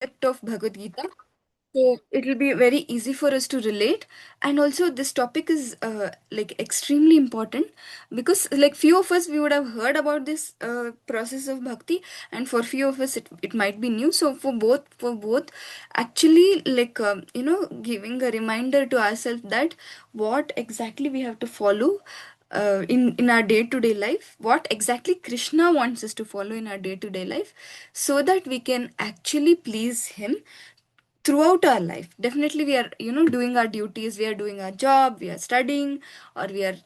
concept of Bhagavad Gita. So it will be very easy for us to relate. And also this topic is like extremely important, because like few of us we would have heard about this process of bhakti, and for few of us it might be new. So for both actually, like giving a reminder to ourselves that what exactly we have to follow in our day to day life, what exactly Krishna wants us to follow in our day to day life, so that we can actually please him throughout our life. Definitely we are doing our duties, we are doing our job, we are studying, or we are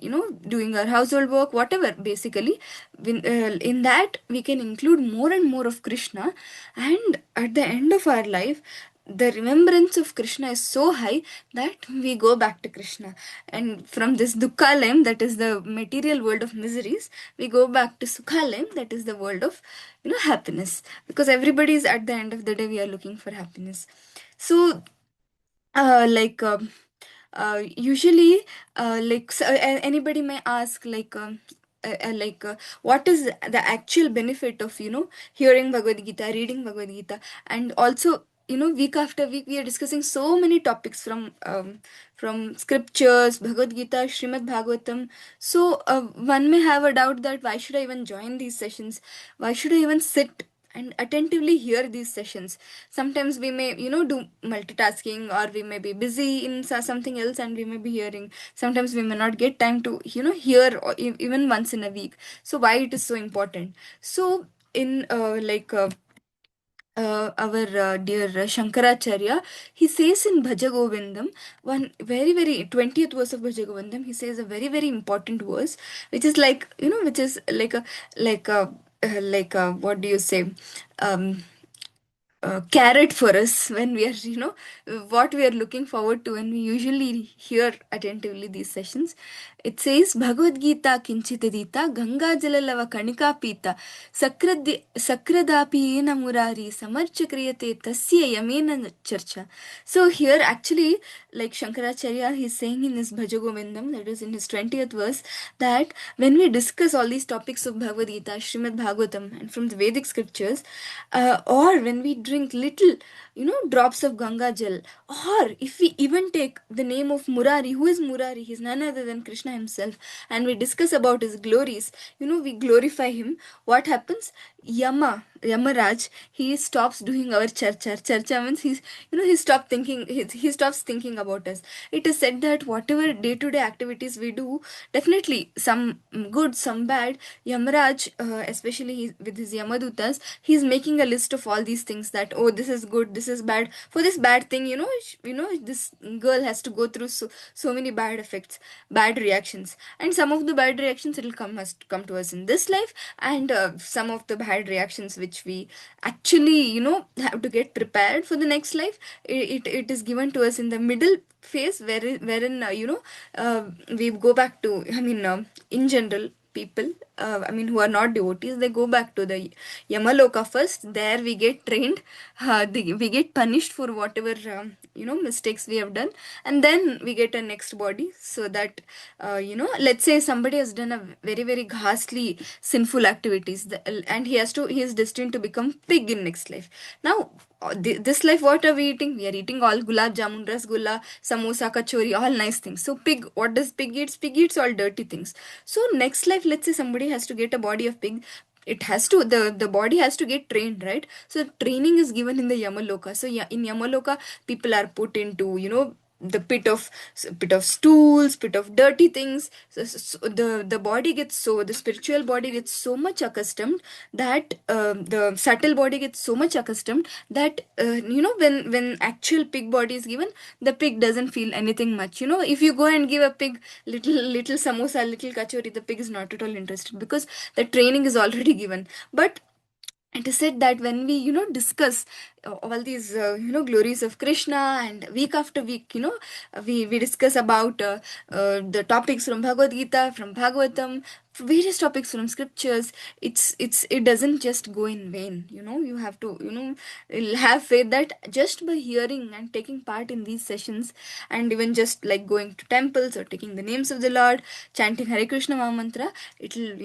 doing our household work, whatever. Basically in that we can include more and more of Krishna, and at the end of our life the remembrance of Krishna is so high that we go back to Krishna, and from this dukkhalayam, that is the material world of miseries, we go back to sukhalayam, that is the world of happiness, because everybody is, at the end of the day, we are looking for happiness. So like usually anybody may ask, what is the actual benefit of hearing Bhagavad Gita, reading Bhagavad Gita? And also, week after week we are discussing so many topics from scriptures, Bhagavad Gita, Srimad Bhagavatam. So one may have a doubt that why should I even join these sessions, why should I even sit and attentively hear these sessions? Sometimes we may do multitasking, or we may be busy in something else, and we may be hearing. Sometimes we may not get time to hear, or even once in a week. So why it is so important? So in our dear Shankaracharya, he says in Bhaja Govindam, one very, very 20th verse of Bhaja Govindam, he says a very, very important verse, which is like, which is like a, what do you say? Um, carrot for us when we are what we are looking forward to when we usually hear attentively these sessions. It says, Bhagavad Gita kinchitadita Ganga jalalava kanika pita sakradapi ena murari samarcha kriyate tasya yamena charcha. So here actually, like Shankaracharya, he's saying in his Bhaja Govindam, that is in his 20th verse, that when we discuss all these topics of Bhagavad Gita, Srimad Bhagavatam, and from the Vedic scriptures, or when we drink little drops of Ganga Jal, or if we even take the name of Murari. Who is Murari? He's none other than Krishna himself, and we discuss about his glories, we glorify him. What happens? Yamaraj, he stops doing our charcha. Charcha means he stops thinking, he stops thinking about us. It is said that whatever day to day activities we do, definitely some good, some bad, Yamaraj, especially with his Yamadutas, he's making a list of all these things, that oh, this is good, this is bad. For this bad thing, this girl has to go through so many bad effects, bad reactions, and some of the bad reactions it will come to us in this life, and some of the bad reactions which we actually have to get prepared for the next life, it is given to us in the middle phase, wherein we go back to, in general, people, who are not devotees, they go back to the Yamaloka first. There we get trained, we get punished for whatever mistakes we have done, and then we get a next body, so that let's say somebody has done a very, very ghastly sinful activities, and he is destined to become pig in next life. Now this life, what are we eating? We are eating all gulab jamun, rasgulla, samosa, kachori, all nice things. So pig, what does pig eats? Pig eats all dirty things. So next life, let's say somebody has to get a body of pig, it has to, the body has to get trained, right? So training is given in the Yamaloka. So yeah, in Yamaloka, people are put into the pit of stools, pit of dirty things. So the body gets, so the spiritual body gets so much accustomed, that the subtle body gets so much accustomed, that when actual pig body is given, the pig doesn't feel anything much. If you go and give a pig little samosa, little kachori, the pig is not at all interested, because the training is already given. But it is said that when we discuss all these glories of Krishna, and week after week, we discuss about the topics from Bhagavad Gita, from Bhagavatam, various topics from scriptures. It doesn't just go in vain. You have to, have faith that just by hearing and taking part in these sessions, and even just like going to temples or taking the names of the Lord, chanting Hare Krishna Maha Mantra, it'll,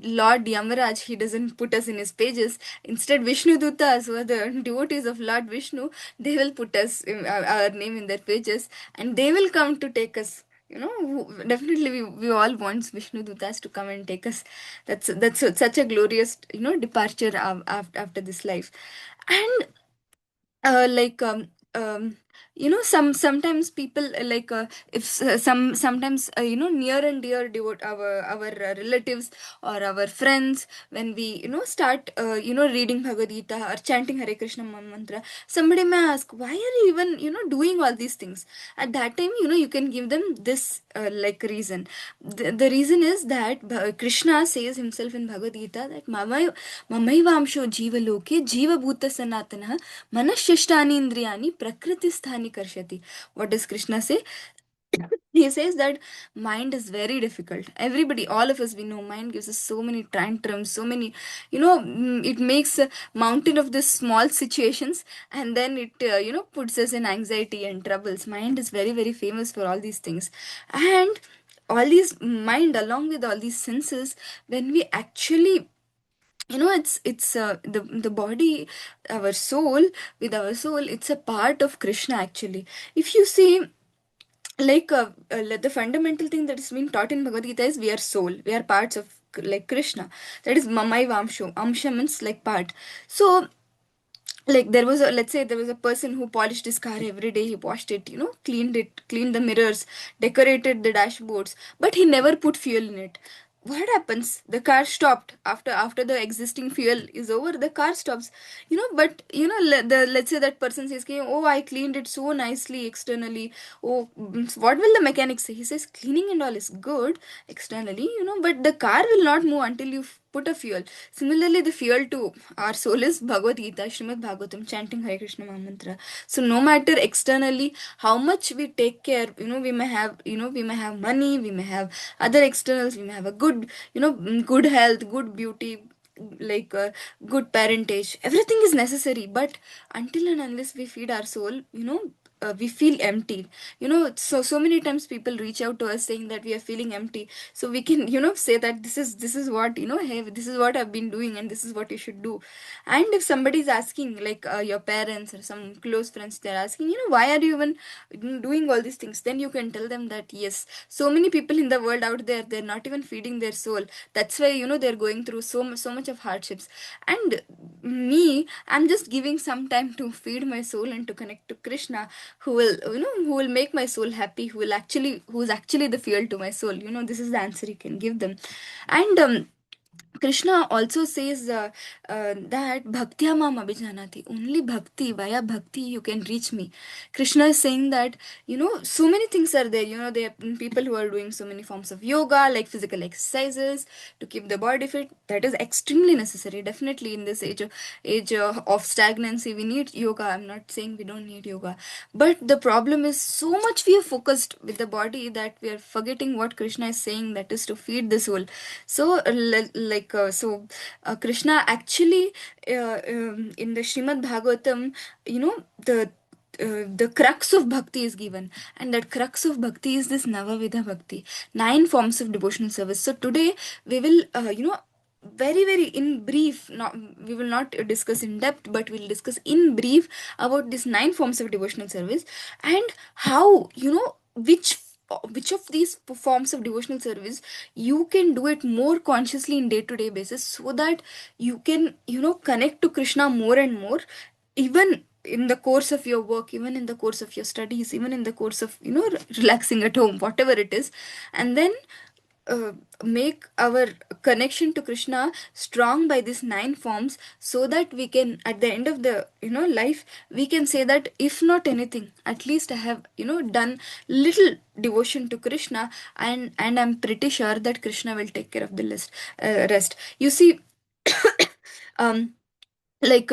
Lord Yamaraj, he doesn't put us in his pages. Instead, Vishnu Dutas, who are the devotees of Lord Vishnu, they will put us our name in their pages, and they will come to take us. Definitely we all want Vishnu Dutas to come and take us. That's such a glorious, departure after this life. And like sometimes people if sometimes near and dear devote our relatives or our friends, when we start reading Bhagavad Gita or chanting Hare Krishna mantra, somebody may ask, why are you even doing all these things? At that time, you can give them this reason. The reason is that Krishna says himself in Bhagavad Gita that mamai jivaloke jiva bhuta sanatana manashyashtani indriyani prakriti karshati. What does Krishna say? He says that mind is very difficult. Everybody, all of us, we know mind gives us so many tantrums, so many, it makes a mountain of this small situations, and then it, puts us in anxiety and troubles. Mind is very, very famous for all these things. And all these mind, along with all these senses, when we actually it's the body, our soul, with our soul, it's a part of Krishna actually. If you see, the fundamental thing that is being taught in Bhagavad Gita is we are soul, we are parts of Krishna. That is mamai vamsho. Amsha means like part. So like there was a, let's say there was a person who polished his car every day. He washed it, cleaned it, cleaned the mirrors, decorated the dashboards, but he never put fuel in it. What happens? The car stopped. After the existing fuel is over, the car stops. But let's say that person says, "Okay, oh, I cleaned it so nicely externally." Oh, what will the mechanic say? He says cleaning and all is good externally, but the car will not move until you put a fuel. Similarly, the fuel to our soul is Bhagavad Gita, Srimad Bhagavatam, chanting Hare Krishna Maha Mantra. So no matter externally how much we take care, we may have money, we may have other externals, we may have a good, good health, good beauty, good parentage. Everything is necessary, but until and unless we feed our soul, we feel empty. So many times people reach out to us saying that we are feeling empty, so we can say that this is what, hey, this is what I've been doing, and this is what you should do. And if somebody is asking, like your parents or some close friends, they're asking, why are you even doing all these things, then you can tell them that yes, so many people in the world out there, they're not even feeding their soul. That's why they're going through so much of hardships. And me, I'm just giving some time to feed my soul and to connect to Krishna, who will make my soul happy, who's actually the fuel to my soul. This is the answer you can give them. And Krishna also says that bhaktya mam abhijanati. Only bhakti, via bhakti, you can reach me. Krishna is saying that, so many things are there. There are people who are doing so many forms of yoga, like physical exercises to keep the body fit. That is extremely necessary. Definitely in this age of stagnancy, we need yoga. I'm not saying we don't need yoga. But the problem is so much we are focused with the body that we are forgetting what Krishna is saying, that is to feed the soul. So, Krishna actually, in the Srimad Bhagavatam, the crux of bhakti is given, and that crux of bhakti is this Navavidha Bhakti, 9 forms of devotional service. So today we will, very very in brief, not we will not discuss in depth, but we'll discuss in brief about these 9 forms of devotional service, and how, which of these forms of devotional service you can do it more consciously in day to day basis, so that you can connect to Krishna more and more, even in the course of your work, even in the course of your studies, even in the course of relaxing at home, whatever it is. And then make our connection to Krishna strong by these 9 forms, so that we can, at the end of the life, we can say that if not anything, at least I have done little devotion to Krishna, and I'm pretty sure that Krishna will take care of the rest. You see, um like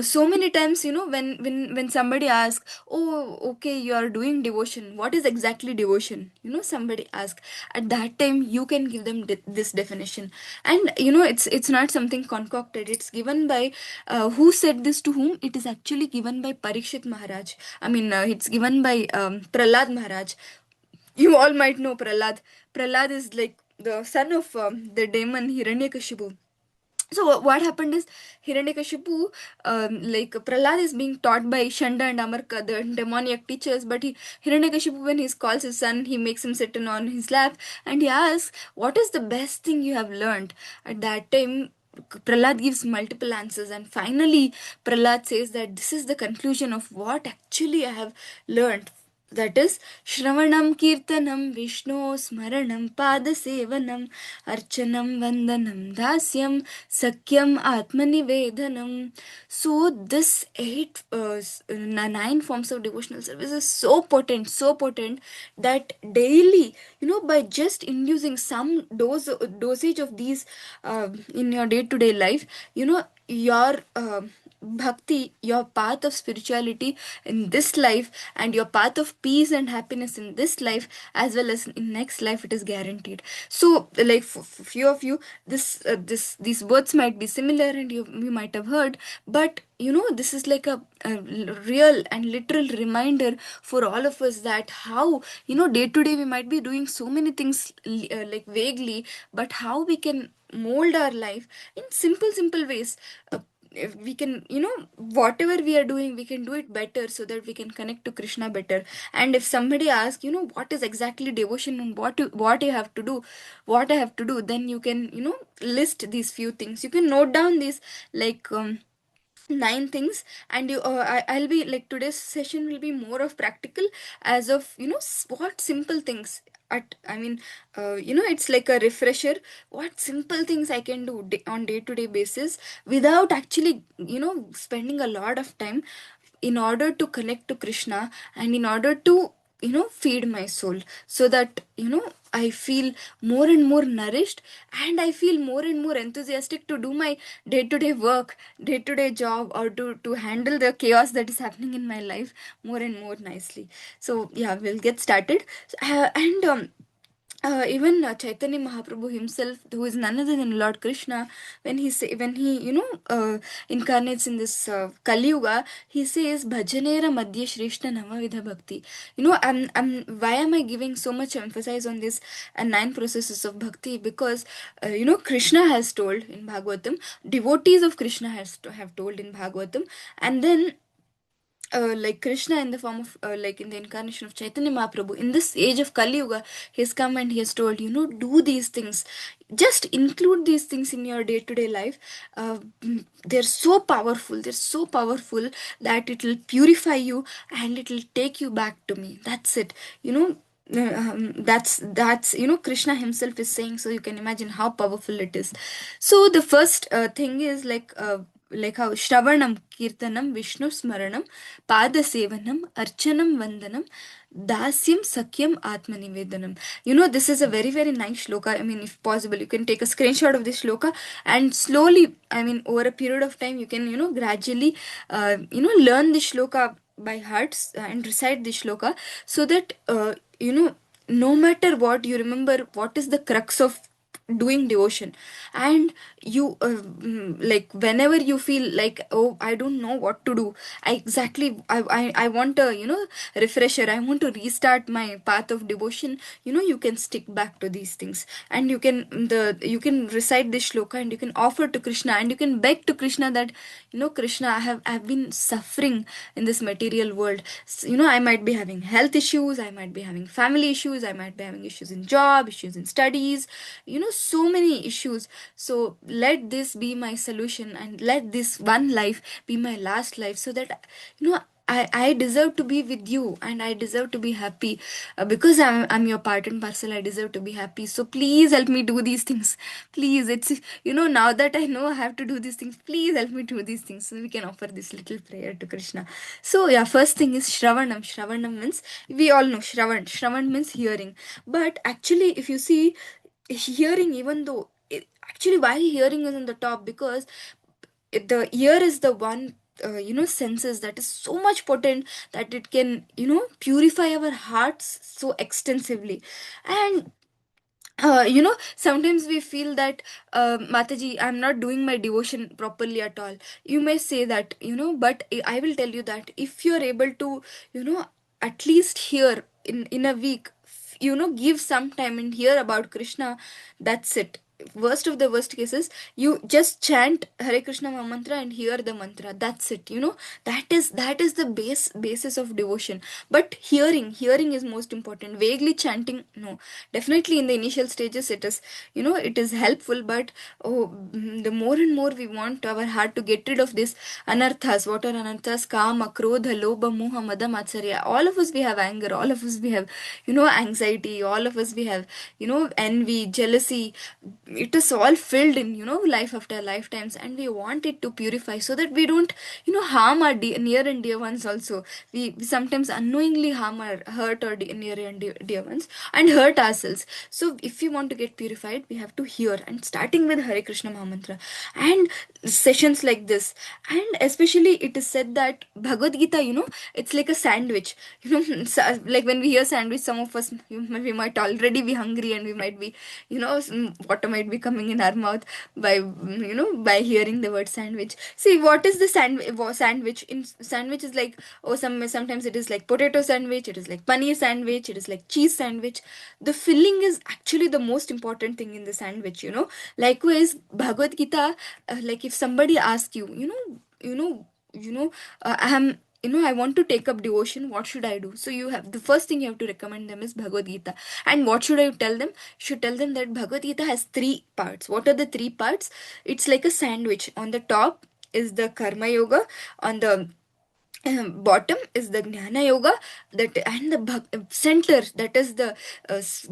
so many times, when somebody asks, oh, okay, you are doing devotion, what is exactly devotion, somebody asks. At that time you can give them this definition. And it's not something concocted, it's given by who said this to whom, it is actually given by Parikshit Maharaj. I mean, it's given by Prahlad Maharaj. You all might know Prahlad. Prahlad is like the son of the demon Hiranyakashipu. So what happened is, Hiranyakashipu, like Prahlad is being taught by Shanda and Amarka, the demoniac teachers. But Hiranyakashipu, when he calls his son, he makes him sit in on his lap, and he asks, "What is the best thing you have learned?" At that time, Prahlad gives multiple answers, and finally, Prahlad says that this is the conclusion of what actually I have learned. That is, Shravanam Kirtanam Vishnu Smaranam Padasevanam Archanam Vandanam Dasyam Sakyam Atmanivedanam. So this nine forms of devotional service is so potent that daily, by just inducing some dosage of these in your day-to-day life, your bhakti, your path of spirituality in this life, and your path of peace and happiness in this life as well as in next life, it is guaranteed. So like for few of you, these words might be similar, and you might have heard, but this is like a real and literal reminder for all of us, that how, day to day we might be doing so many things like vaguely, but how we can mold our life in simple ways. If we can, whatever we are doing, we can do it better, so that we can connect to Krishna better. And if somebody asks, what is exactly devotion, and what you have to do, what I have to do, then you can, list these few things. You can note down these, like nine things. And I'll be like, today's session will be more of practical, as of what simple things, at I mean, it's like a refresher, what simple things I can do on day to day basis, without actually spending a lot of time, in order to connect to Krishna, and in order to feed my soul, so that I feel more and more nourished, and I feel more and more enthusiastic to do my day to day work, day to day job, or to handle the chaos that is happening in my life more and more nicely. So yeah, we'll get started. And even Chaitanya Mahaprabhu himself, who is none other than Lord Krishna, when he incarnates in this Kali Yuga, he says Bhajanera Madhya Shrishta Navavidha Bhakti. Why am I giving so much emphasis on this nine processes of bhakti? Because Krishna has told in Bhagavatam, devotees of Krishna have told in Bhagavatam, and then like Krishna in the form of like in the incarnation of Chaitanya Mahaprabhu in this age of Kali Yuga, he has come and he has told, do these things, just include these things in your day-to-day life. They're so powerful that it will purify you, and it will take you back to me. That's it. That's Krishna himself is saying, so you can imagine how powerful it is. So the first thing is like how Shravanam Kirtanam Vishnu Smaranam Pada Sevanam Archanam Vandanam Dasyam Sakyam Atmanivedanam. This is a very, very nice shloka. I mean, if possible, you can take a screenshot of this shloka, and slowly, I mean, over a period of time, you can, gradually, learn this shloka by heart, and recite this shloka, so that, no matter what, you remember what is the crux of doing devotion. And you like whenever you feel like, oh, I don't know what to do, I want a refresher, I want to restart my path of devotion, you can stick back to these things, and you can recite this shloka, and you can offer to Krishna, and you can beg to Krishna that, Krishna, I've been suffering in this material world. I might be having health issues, I might be having family issues, I might be having issues in job, issues in studies, so many issues. So let this be my solution, and let this one life be my last life, so that I deserve to be with you, and I deserve to be happy, because I'm your part and parcel. I deserve to be happy. So please help me do these things. Please, it's now that I know I have to do these things, please help me do these things. So we can offer this little prayer to Krishna. So yeah, first thing is Shravanam. Shravanam means, we all know Shravan means hearing. But actually, if you see, hearing, even though actually, why hearing is on the top, because the ear is the one senses that is so much potent that it can purify our hearts so extensively. And sometimes we feel that, Mataji, I'm not doing my devotion properly at all. You may say that, but I will tell you that if you're able to, at least hear in a week, give some time and hear about Krishna, that's it. Worst of the worst cases, you just chant Hare Krishna mantra and hear the mantra. That's it. That is the basis of devotion. But hearing is most important. Vaguely chanting, no. Definitely in the initial stages, it is helpful. But the more and more we want our heart to get rid of this anarthas. What are anarthas? Kama, krodha, lobha, moha, mada, matsarya. All of us we have anger. All of us we have anxiety. All of us we have envy, jealousy. It is all filled in life after lifetimes, and we want it to purify so that we don't harm our near and dear ones also. We sometimes unknowingly harm our hurt our near and dear ones, and hurt ourselves. So if we want to get purified, we have to hear, and starting with Hare Krishna Mahamantra and sessions like this. And especially it is said that Bhagavad Gita, it's like a sandwich. Like when we hear sandwich, some of us, we might already be hungry, and we might be, water might be coming in our mouth by hearing the word sandwich. See, what is the sandwich? In sandwich is like, sometimes it is like potato sandwich, it is like paneer sandwich, it is like cheese sandwich. The filling is actually the most important thing in the sandwich. Likewise, Bhagavad Gita, like if somebody asks you, I am, I want to take up devotion, what should I do? So the first thing you have to recommend them is Bhagavad Gita. And what should I tell them? You should tell them that Bhagavad Gita has three parts. What are the three parts? It's like a sandwich. On the top is the Karma Yoga, on the bottom is the Jnana Yoga, that and the center, that is the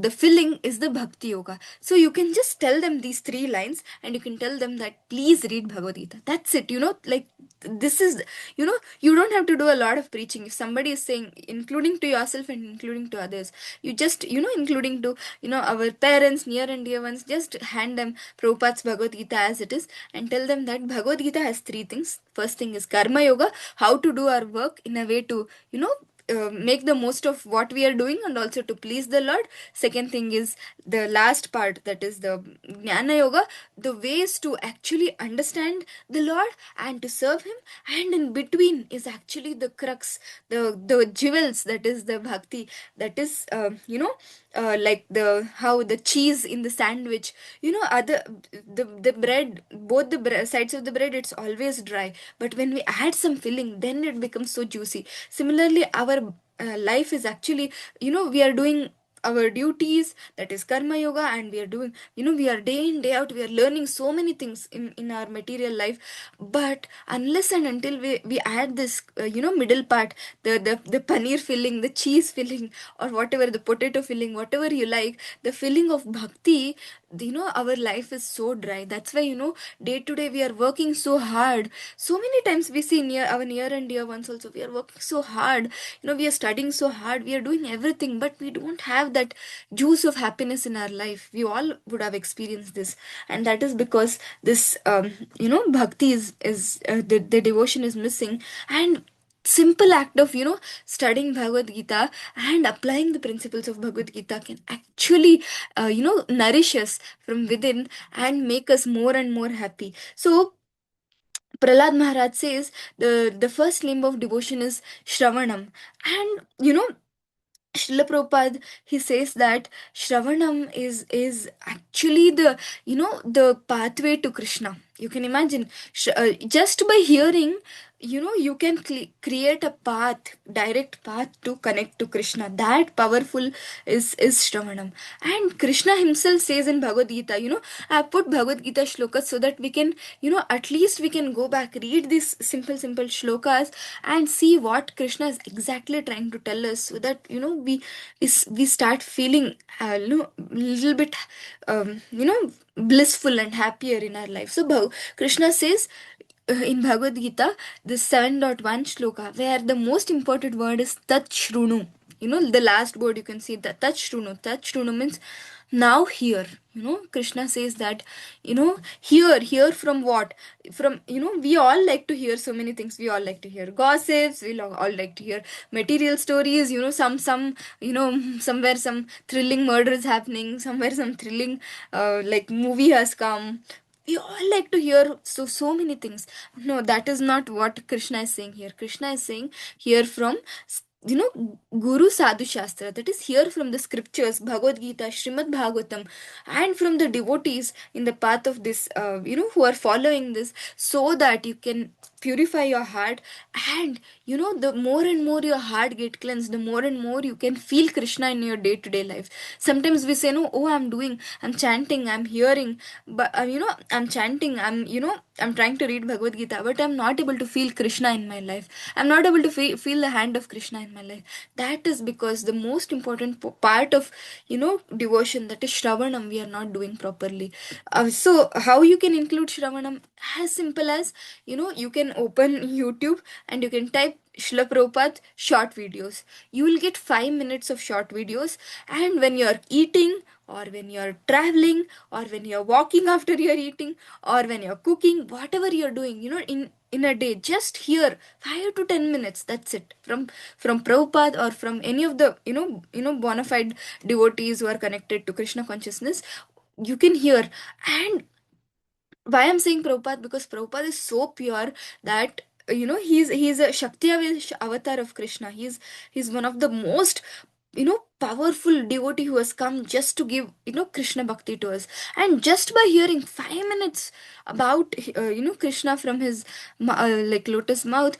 filling, is the Bhakti Yoga. So you can just tell them these three lines, and you can tell them that please read Bhagavad Gita. That's it. Like this is, you don't have to do a lot of preaching. If somebody is saying, including to yourself and including to others, you just, including to our parents, near and dear ones, just hand them Prabhupada's Bhagavad Gita as it is, and tell them that Bhagavad Gita has three things. First thing is Karma Yoga, how to do our work in a way to make the most of what we are doing, and also to please the Lord. Second thing is the last part, that is the Jnana Yoga, the ways to actually understand the Lord and to serve him. And in between is actually the crux, the jewels, that is the Bhakti, that is like how the cheese in the sandwich, other the bread, both the sides of the bread, it's always dry, but when we add some filling, then it becomes so juicy. Similarly, our life is actually, we are doing our duties, that is Karma Yoga, and we are doing, we are day in day out, we are learning so many things in our material life. But unless and until we add this middle part, the paneer filling, the cheese filling, or whatever, the potato filling, whatever you like, the filling of bhakti, our life is so dry. That's why, day to day we are working so hard. So many times we see our near and dear ones also, we are working so hard, we are studying so hard, we are doing everything, but we don't have that juice of happiness in our life. We all would have experienced this, and that is because this bhakti the devotion is missing. And simple act of studying Bhagavad Gita and applying the principles of Bhagavad Gita can actually nourish us from within and make us more and more happy. So Prahlad Maharaj says the first name of devotion is Shravanam. And Srila Prabhupada, he says that Shravanam is actually the pathway to Krishna. You can imagine, just by hearing, you can create a path, direct path to connect to Krishna. That powerful is Shravanam. And Krishna himself says in Bhagavad Gita, I have put Bhagavad Gita shlokas so that we can, at least we can go back, read these simple shlokas, and see what Krishna is exactly trying to tell us, so that we start feeling little bit blissful and happier in our life. So Krishna says in Bhagavad Gita, the 7.1 shloka, where the most important word is Tat Shrunu. The last word you can see, that Tat Shrunu. Tat Shrunu means Now hear, Krishna says that, hear from what? From, we all like to hear so many things. We all like to hear gossips, all like to hear material stories, some somewhere some thrilling murder is happening, somewhere some thrilling like movie has come. We all like to hear so many things. No, that is not what Krishna is saying here. Krishna is saying, hear from, Guru Sadhu Shastra, that is, hear from the scriptures, Bhagavad Gita, Srimad Bhagavatam, and from the devotees in the path of this, who are following this, so that you can purify your heart. And the more and more your heart get cleansed, the more and more you can feel Krishna in your day to day life. Sometimes we say, no, oh, I'm chanting, I'm hearing, but I'm chanting, I'm trying to read Bhagavad Gita, but I'm not able to feel Krishna in my life. I'm not able to feel the hand of Krishna in my life. That is because the most important part of, devotion, that is Shravanam, we are not doing properly. So how you can include Shravanam? As simple as, you can open YouTube and you can type Srila Prabhupada short videos. You will get 5 minutes of short videos, and when you're eating, or when you're traveling, or when you're walking after you're eating, or when you're cooking, whatever you're doing, in a day, just hear 5 to 10 minutes. That's it. From Prabhupada, or from any of the bona fide devotees who are connected to Krishna consciousness, you can hear. And why I'm saying Prabhupada? Because Prabhupada is so pure that, he's a Shakti avatar of Krishna. He's one of the most, powerful devotee who has come just to give, Krishna bhakti to us. And just by hearing 5 minutes about, Krishna from his like lotus mouth,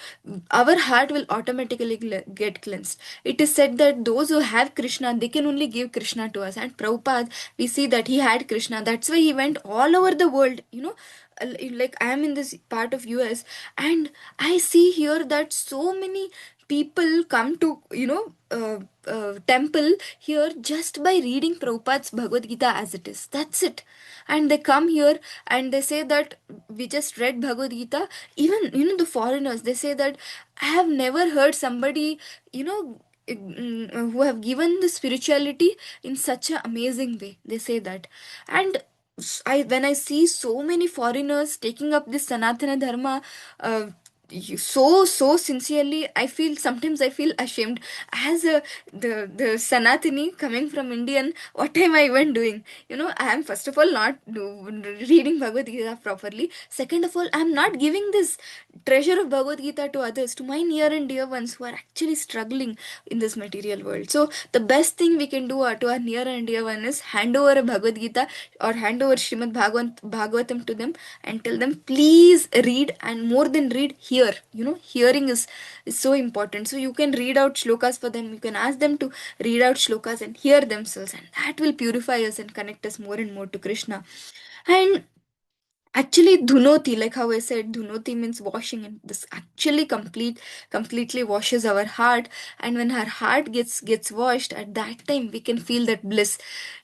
our heart will automatically get cleansed. It is said that those who have Krishna, they can only give Krishna to us. And Prabhupada, we see that he had Krishna. That's why he went all over the world. Like I am in this part of US, and I see here that so many people come to, temple here just by reading Prabhupada's Bhagavad Gita as it is. That's it. And they come here and they say that we just read Bhagavad Gita. Even, the foreigners, they say that I have never heard somebody, who have given the spirituality in such an amazing way. They say that. And when I see so many foreigners taking up this Sanatana Dharma, uh, so sincerely, I feel ashamed as the Sanatani coming from Indian. What am I even doing? I am, first of all, not reading Bhagavad Gita properly. Second of all, I am not giving this treasure of Bhagavad Gita to others, to my near and dear ones who are actually struggling in this material world. So the best thing we can do to our near and dear one is hand over a Bhagavad Gita, or hand over Srimad Bhagavatam to them, and tell them, please read, and more than read, hear. Hearing is so important. So you can read out shlokas for them, you can ask them to read out shlokas and hear themselves, and that will purify us and connect us more and more to Krishna. And actually, dhunoti, like how I said, dhunoti means washing, and this actually completely washes our heart. And when our heart gets washed, at that time we can feel that bliss.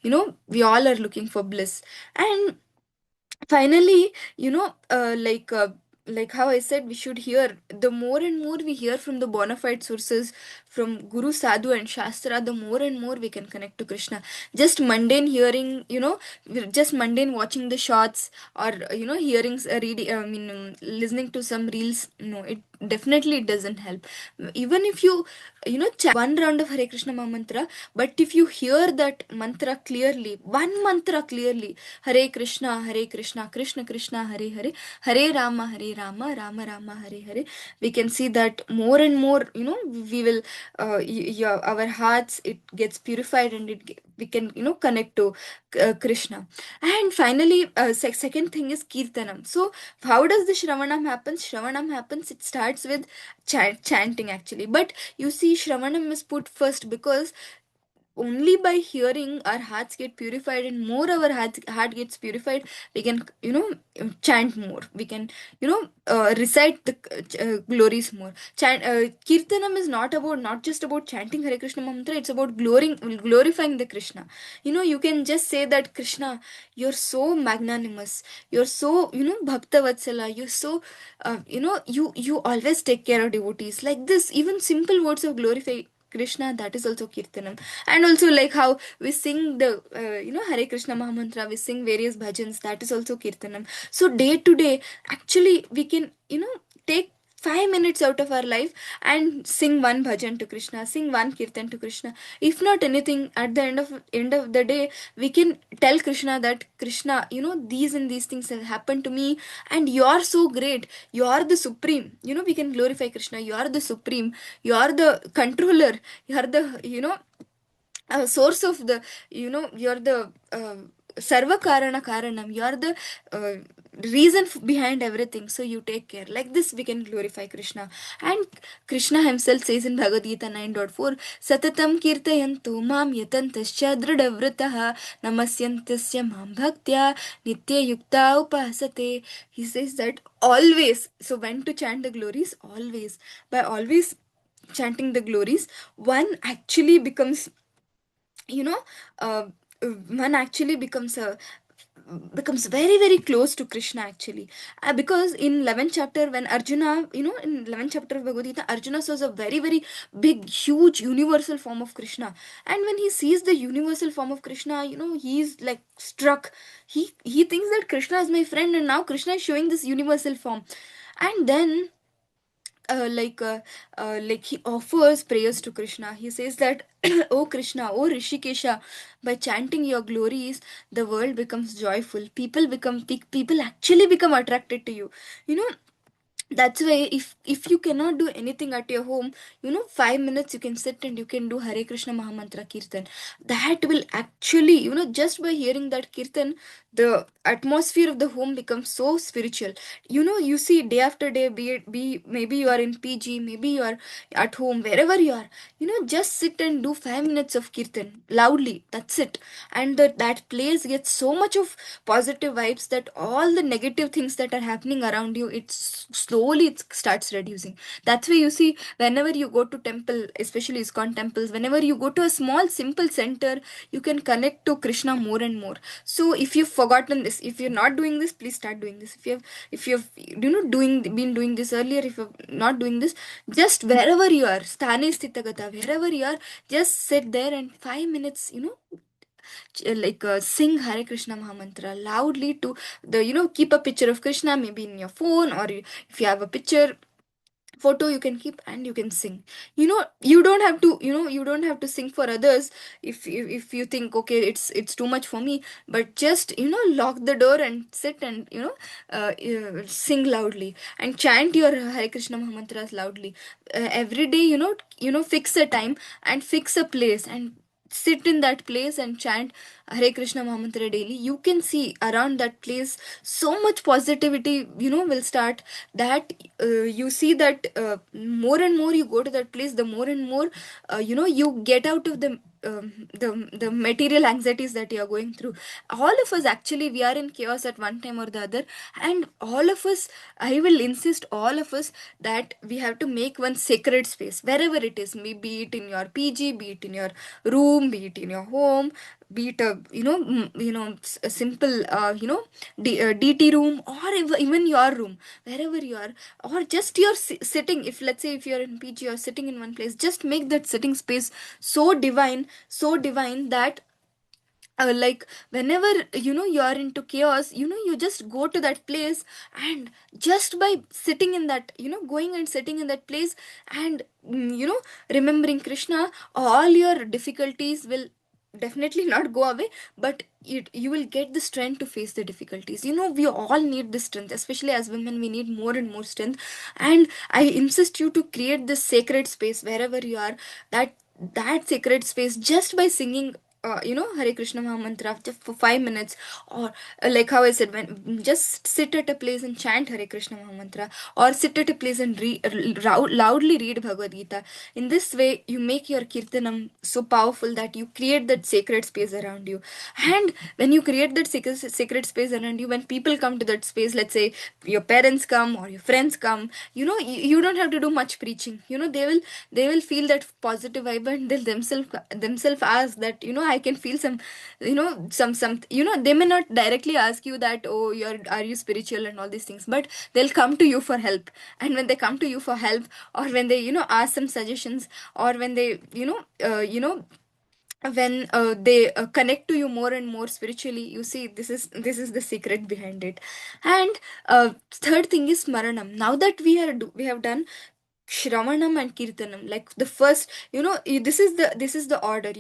We all are looking for bliss. And finally, like how I said, we should hear. The more and more we hear from the bona fide sources, from Guru, Sadhu, and Shastra, the more and more we can connect to Krishna. Just mundane hearing, just mundane watching the shots, or hearing, reading, listening to some reels, no, it definitely doesn't help. Even if you, chant one round of Hare Krishna Maha Mantra, but if you hear that mantra clearly, one mantra clearly, Hare Krishna, Hare Krishna, Krishna Krishna, Hare Hare, Hare Rama, Hare Rama, Rama Rama, Hare Hare, we can see that more and more, we will, our hearts, it gets purified, and we can, connect to Krishna. And finally, second thing is Kirtanam. So how does the Shravanam happens? Shravanam happens, it starts with chanting actually. But you see, Shravanam is put first because only by hearing our hearts get purified, and more our heart gets purified, we can, chant more, we can, recite the glories more. Kirtanam is not just about chanting Hare Krishna mantra, it's about glorifying the Krishna. You can just say that, Krishna, you're so magnanimous, you're so, bhakta vatsala, you're so, you always take care of devotees. Like this, even simple words of glorify, Krishna, that is also Kirtanam. And also like how we sing the, Hare Krishna Mahamantra, we sing various bhajans, that is also Kirtanam. So day to day, actually, we can, take 5 minutes out of our life and sing one bhajan to Krishna, sing one kirtan to Krishna. If not anything, at the end of the day, we can tell Krishna that Krishna, these and these things have happened to me, and you are so great. You are the supreme. We can glorify Krishna. You are the supreme. You are the controller. You are the, source of the, you're the sarva karana karanam. You are the reason behind everything, so you take care. Like this we can glorify Krishna. And Krishna himself says in Bhagavad Gita 9.4, satatam kirtayantu mam yatantascha dridavritah namasyantasya mam bhaktya nitya yukta upasate. He says that always, so when to chant the glories? Always. By always chanting the glories, one actually becomes, you know uh, one actually becomes very very close to Krishna actually. Because in 11th chapter, when Arjuna, in 11th chapter of Bhagavad Gita, Arjuna saws a very very big huge universal form of Krishna. And when he sees the universal form of Krishna, he's like struck. He thinks that Krishna is my friend, and now Krishna is showing this universal form. And then like he offers prayers to Krishna. He says that, "Oh Krishna, oh Rishikesha, by chanting your glories, the world becomes joyful. People actually become attracted to you. You know, that's why if you cannot do anything at your home, 5 minutes you can sit and you can do Hare Krishna Mahamantra Kirtan. That will actually, just by hearing that Kirtan, the atmosphere of the home becomes so spiritual. You see day after day, be maybe you are in PG, maybe you are at home, wherever you are, just sit and do 5 minutes of Kirtan loudly. That's it. And that place gets so much of positive vibes that all the negative things that are happening around you, slowly it starts reducing. That's why you see, whenever you go to temple, especially ISKCON temples, whenever you go to a small simple center, you can connect to Krishna more and more. So if you've forgotten this, if you're not doing this, please start doing this. If you've been doing this earlier, if you're not doing this, just wherever you are, sthane sthitagata, wherever you are, just sit there and 5 minutes, sing Hare Krishna Mahamantra loudly to the, keep a picture of Krishna maybe in your phone, or if you have a picture photo, you can keep and you can sing. You don't have to sing for others. If you think, okay, it's too much for me, but just, lock the door and sit and, sing loudly and chant your Hare Krishna Mahamantras loudly. Every day, fix a time and fix a place and sit in that place and chant Hare Krishna Mahamantra daily. You can see around that place so much positivity, will start. That you see that more and more you go to that place, the more and more, you get out of the material anxieties that you are going through. All of us actually, we are in chaos at one time or the other, and all of us, I will insist, all of us, that we have to make one sacred space wherever it is. Be it in your PG, be it in your room, be it in your home, be it a, a simple, DT room, or even your room, wherever you are, or just your sitting. If let's say if you're in PG, you're sitting in one place, just make that sitting space so divine that, like whenever, you are into chaos, you just go to that place, and just by sitting in that, going and sitting in that place, and remembering Krishna, all your difficulties will definitely not go away, but you will get the strength to face the difficulties. We all need this strength, especially as women, we need more and more strength. And I insist you to create this sacred space wherever you are, that sacred space, just by singing, Hare Krishna Mahamantra just for 5 minutes, or like how I said, when just sit at a place and chant Hare Krishna Mahamantra, or sit at a place and loudly read Bhagavad Gita. In this way, you make your kirtanam so powerful that you create that sacred space around you. And when you create that sacred space around you, when people come to that space, let's say your parents come or your friends come, you don't have to do much preaching. They will feel that positive vibe, and they'll themselves ask that, I can feel some, some, they may not directly ask you that, oh, are you spiritual and all these things, but they'll come to you for help. And when they come to you for help, or when they, ask some suggestions, or when they, when they connect to you more and more spiritually, you see, this is the secret behind it. And third thing is smaranam. Now that we have done Shravanam and Kirtanam, like the first, this is the order,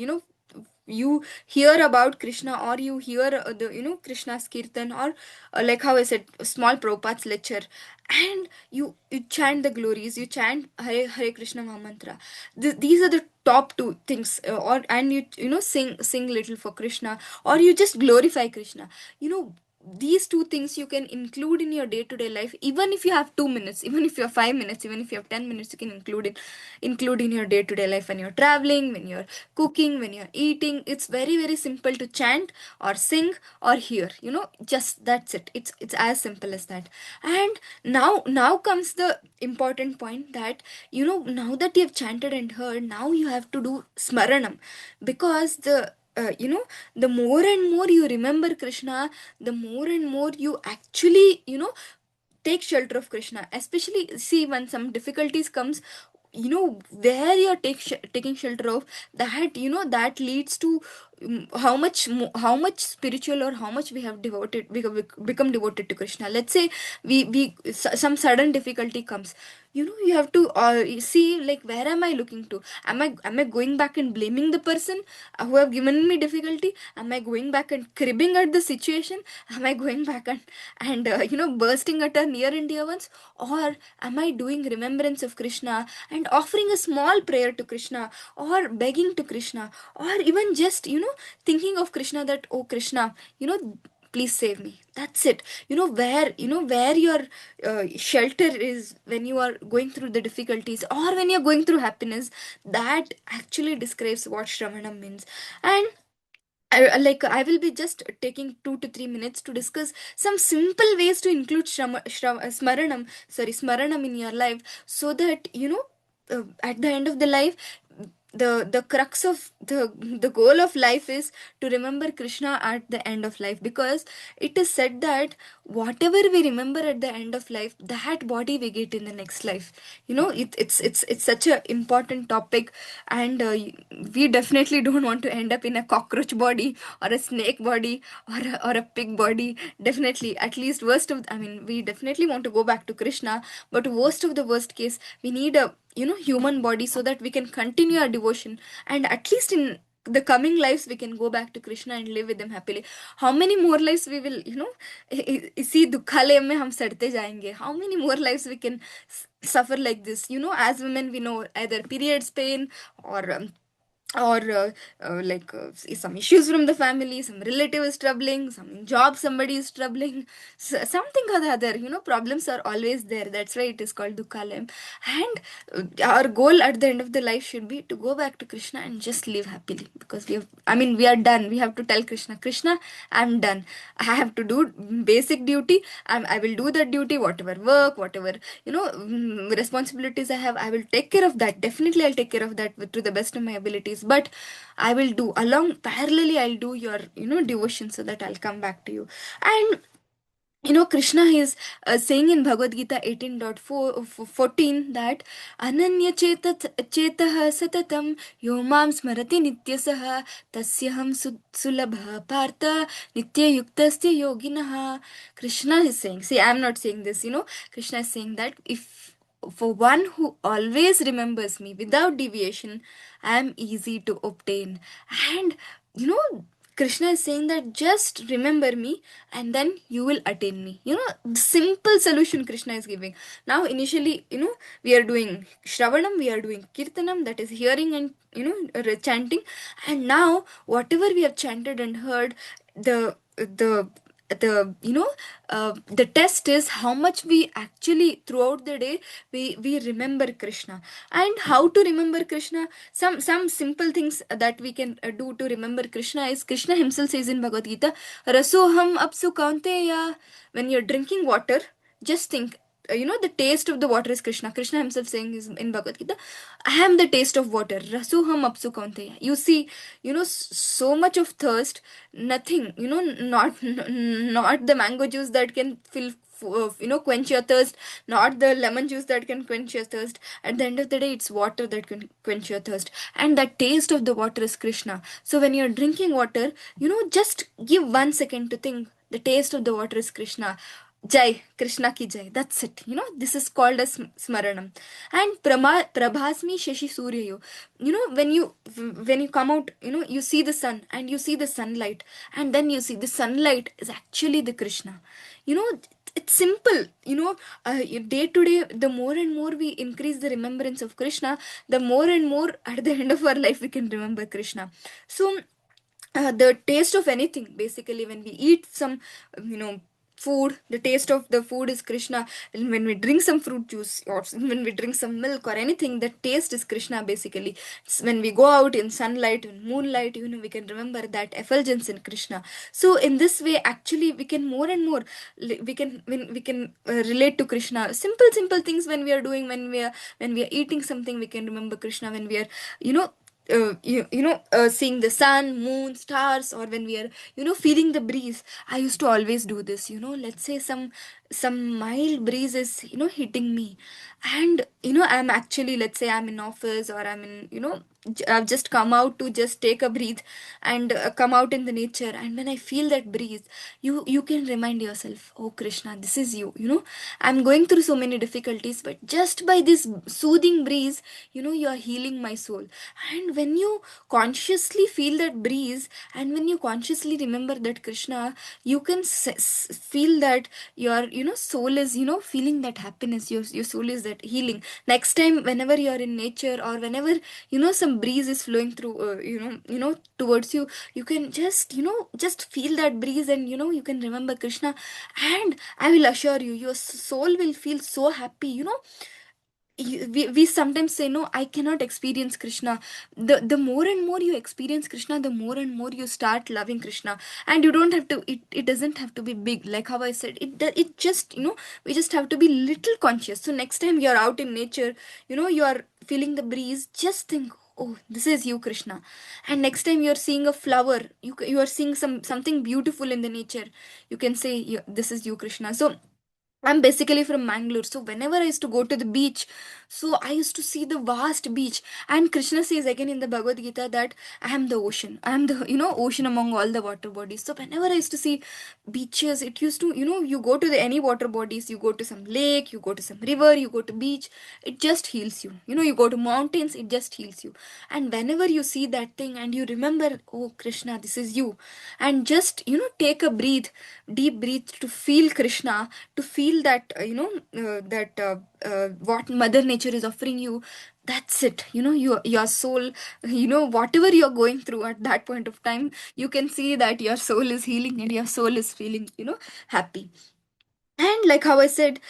you hear about Krishna, or you hear the, Krishna's Kirtan, or like how I said, small Prabhupada's lecture, and you chant the glories, you chant Hare Krishna Mahamantra. These are the top two things, or and you sing little for Krishna, or you just glorify Krishna. You know, these two things you can include in your day-to-day life, even if you have 2 minutes, even if you have 5 minutes, even if you have 10 minutes, you can include in your day-to-day life, when you're traveling, when you're cooking, when you're eating. It's very, very simple to chant or sing or hear, just that's it. It's as simple as that. And now comes the important point, that now that you've chanted and heard, now you have to do smaranam. Because the more and more you remember Krishna, the more and more you actually, take shelter of Krishna. Especially, see, when some difficulties comes, where you're taking shelter of, that that leads to how much spiritual, or how much we have devoted, we have become devoted to Krishna. Let's say some sudden difficulty comes, you have to see, like, where am I looking to? Am I going back and blaming the person who have given me difficulty? Am I going back and cribbing at the situation? Am I going back and bursting at our near and dear ones? Or am I doing remembrance of Krishna and offering a small prayer to Krishna, or begging to Krishna, or even just thinking of Krishna, that, oh Krishna, please save me. That's it. Where your shelter is when you are going through the difficulties, or when you're going through happiness. That actually describes what Shravanam means. And I will be just taking 2 to 3 minutes to discuss some simple ways to include smaranam in your life, so that at the end of the life, the crux of the goal of life is to remember Krishna at the end of life. Because it is said that whatever we remember at the end of life, that body we get in the next life. It's such a important topic. And we definitely don't want to end up in a cockroach body, or a snake body, or a pig body. Definitely, at least worst of, I mean, we definitely want to go back to Krishna, but worst of the worst case, we need a human body, so that we can continue our devotion, and at least in the coming lives we can go back to Krishna and live with them happily. How many more lives we will, इसी दुखालय में हम सड़ते जाएंगे? How many more lives we can suffer like this? As women, we know either periods pain, or some issues from the family, some relative is troubling, some job somebody is troubling, something or the other. Problems are always there. That's why it is called Dukkalayam. And our goal at the end of the life should be to go back to Krishna and just live happily. Because we are done. We have to tell Krishna, Krishna, I'm done. I have to do basic duty. I will do that duty, whatever work, whatever responsibilities I have, I will take care of that. Definitely, I'll take care of that to the best of my abilities. But I will do along parallelly. I'll do your devotion, so that I'll come back to you. And Krishna is saying in Bhagavad Gita 18.14 that Ananya chetah satatam yomam smarati nityasaha tasyaham sulabha partha nitya yuktasya yoginaha. Krishna is saying, see, I'm not saying this, Krishna is saying that if for one who always remembers me without deviation, I am easy to obtain. And Krishna is saying that just remember me, and then you will attain me. The simple solution Krishna is giving. Now, initially, we are doing Shravanam, we are doing Kirtanam, that is hearing and, chanting. And now, whatever we have chanted and heard, the test is how much we actually throughout the day we remember Krishna. And how to remember Krishna, some simple things that we can do to remember Krishna is, Krishna himself says in Bhagavad Gita, rasoham apsu kaunteya. When you're drinking water, just think, the taste of the water is Krishna. Krishna himself saying is in Bhagavad Gita, I am the taste of water. Rasuham apsu kaunteya. You see, so much of thirst, nothing, not the mango juice that can quench your thirst, not the lemon juice that can quench your thirst. At the end of the day, it's water that can quench your thirst. And that taste of the water is Krishna. So when you're drinking water, just give 1 second to think. The taste of the water is Krishna. Jai, Krishna ki Jai. That's it. This is called as Smaranam. And Prabhasmi Shashi Suryayo. When you come out, you see the sun and you see the sunlight, and then you see the sunlight is actually the Krishna. You know, it's simple. Day to day, the more and more we increase the remembrance of Krishna, the more and more at the end of our life we can remember Krishna. So, the taste of anything, basically, when we eat some food, the taste of the food is Krishna. And when we drink some fruit juice, or when we drink some milk or anything, the taste is Krishna, basically. When we go out in sunlight, in moonlight, we can remember that effulgence in Krishna. So in this way, actually, we can more and more relate to Krishna. Simple things when we are doing, when we are eating something, we can remember Krishna. When we are you know seeing the sun, moon, stars, or when we are feeling the breeze. I used to always do this. Let's say some mild breeze is hitting me, and I'm actually, let's say I'm in office, or I'm in I've just come out to just take a breath, and come out in the nature, and when I feel that breeze, you can remind yourself, oh Krishna, this is you. I'm going through so many difficulties, but just by this soothing breeze, you are healing my soul. And when you consciously feel that breeze, and when you consciously remember that Krishna, you can feel that your soul is feeling that happiness. Your soul is that healing. Next time, whenever you are in nature, or whenever some breeze is flowing through towards you, you can just feel that breeze, and you can remember Krishna. And I will assure you, your soul will feel so happy. We sometimes say, no, I cannot experience Krishna. The more and more you experience Krishna, the more and more you start loving Krishna. And you don't have to, it doesn't have to be big, like how I said it just we just have to be little conscious. So next time you're out in nature, you are feeling the breeze, just think, oh, this is you, Krishna. And next time you're seeing a flower, you are seeing something beautiful in the nature, you can say, this is you, Krishna. So I'm basically from Mangalore, so whenever I used to go to the beach, so I used to see the vast beach. And Krishna says again in the Bhagavad Gita that I am the ocean. I am the ocean among all the water bodies. So whenever I used to see beaches, it used to you go to any water bodies, you go to some lake, you go to some river, you go to beach, it just heals you. You go to mountains, it just heals you. And whenever you see that thing and you remember, oh Krishna, this is you, and just take a deep breath to feel Krishna, to feel that that what Mother Nature is offering you. That's it. Your soul, whatever you're going through at that point of time, you can see that your soul is healing, and your soul is feeling happy. And like how I said,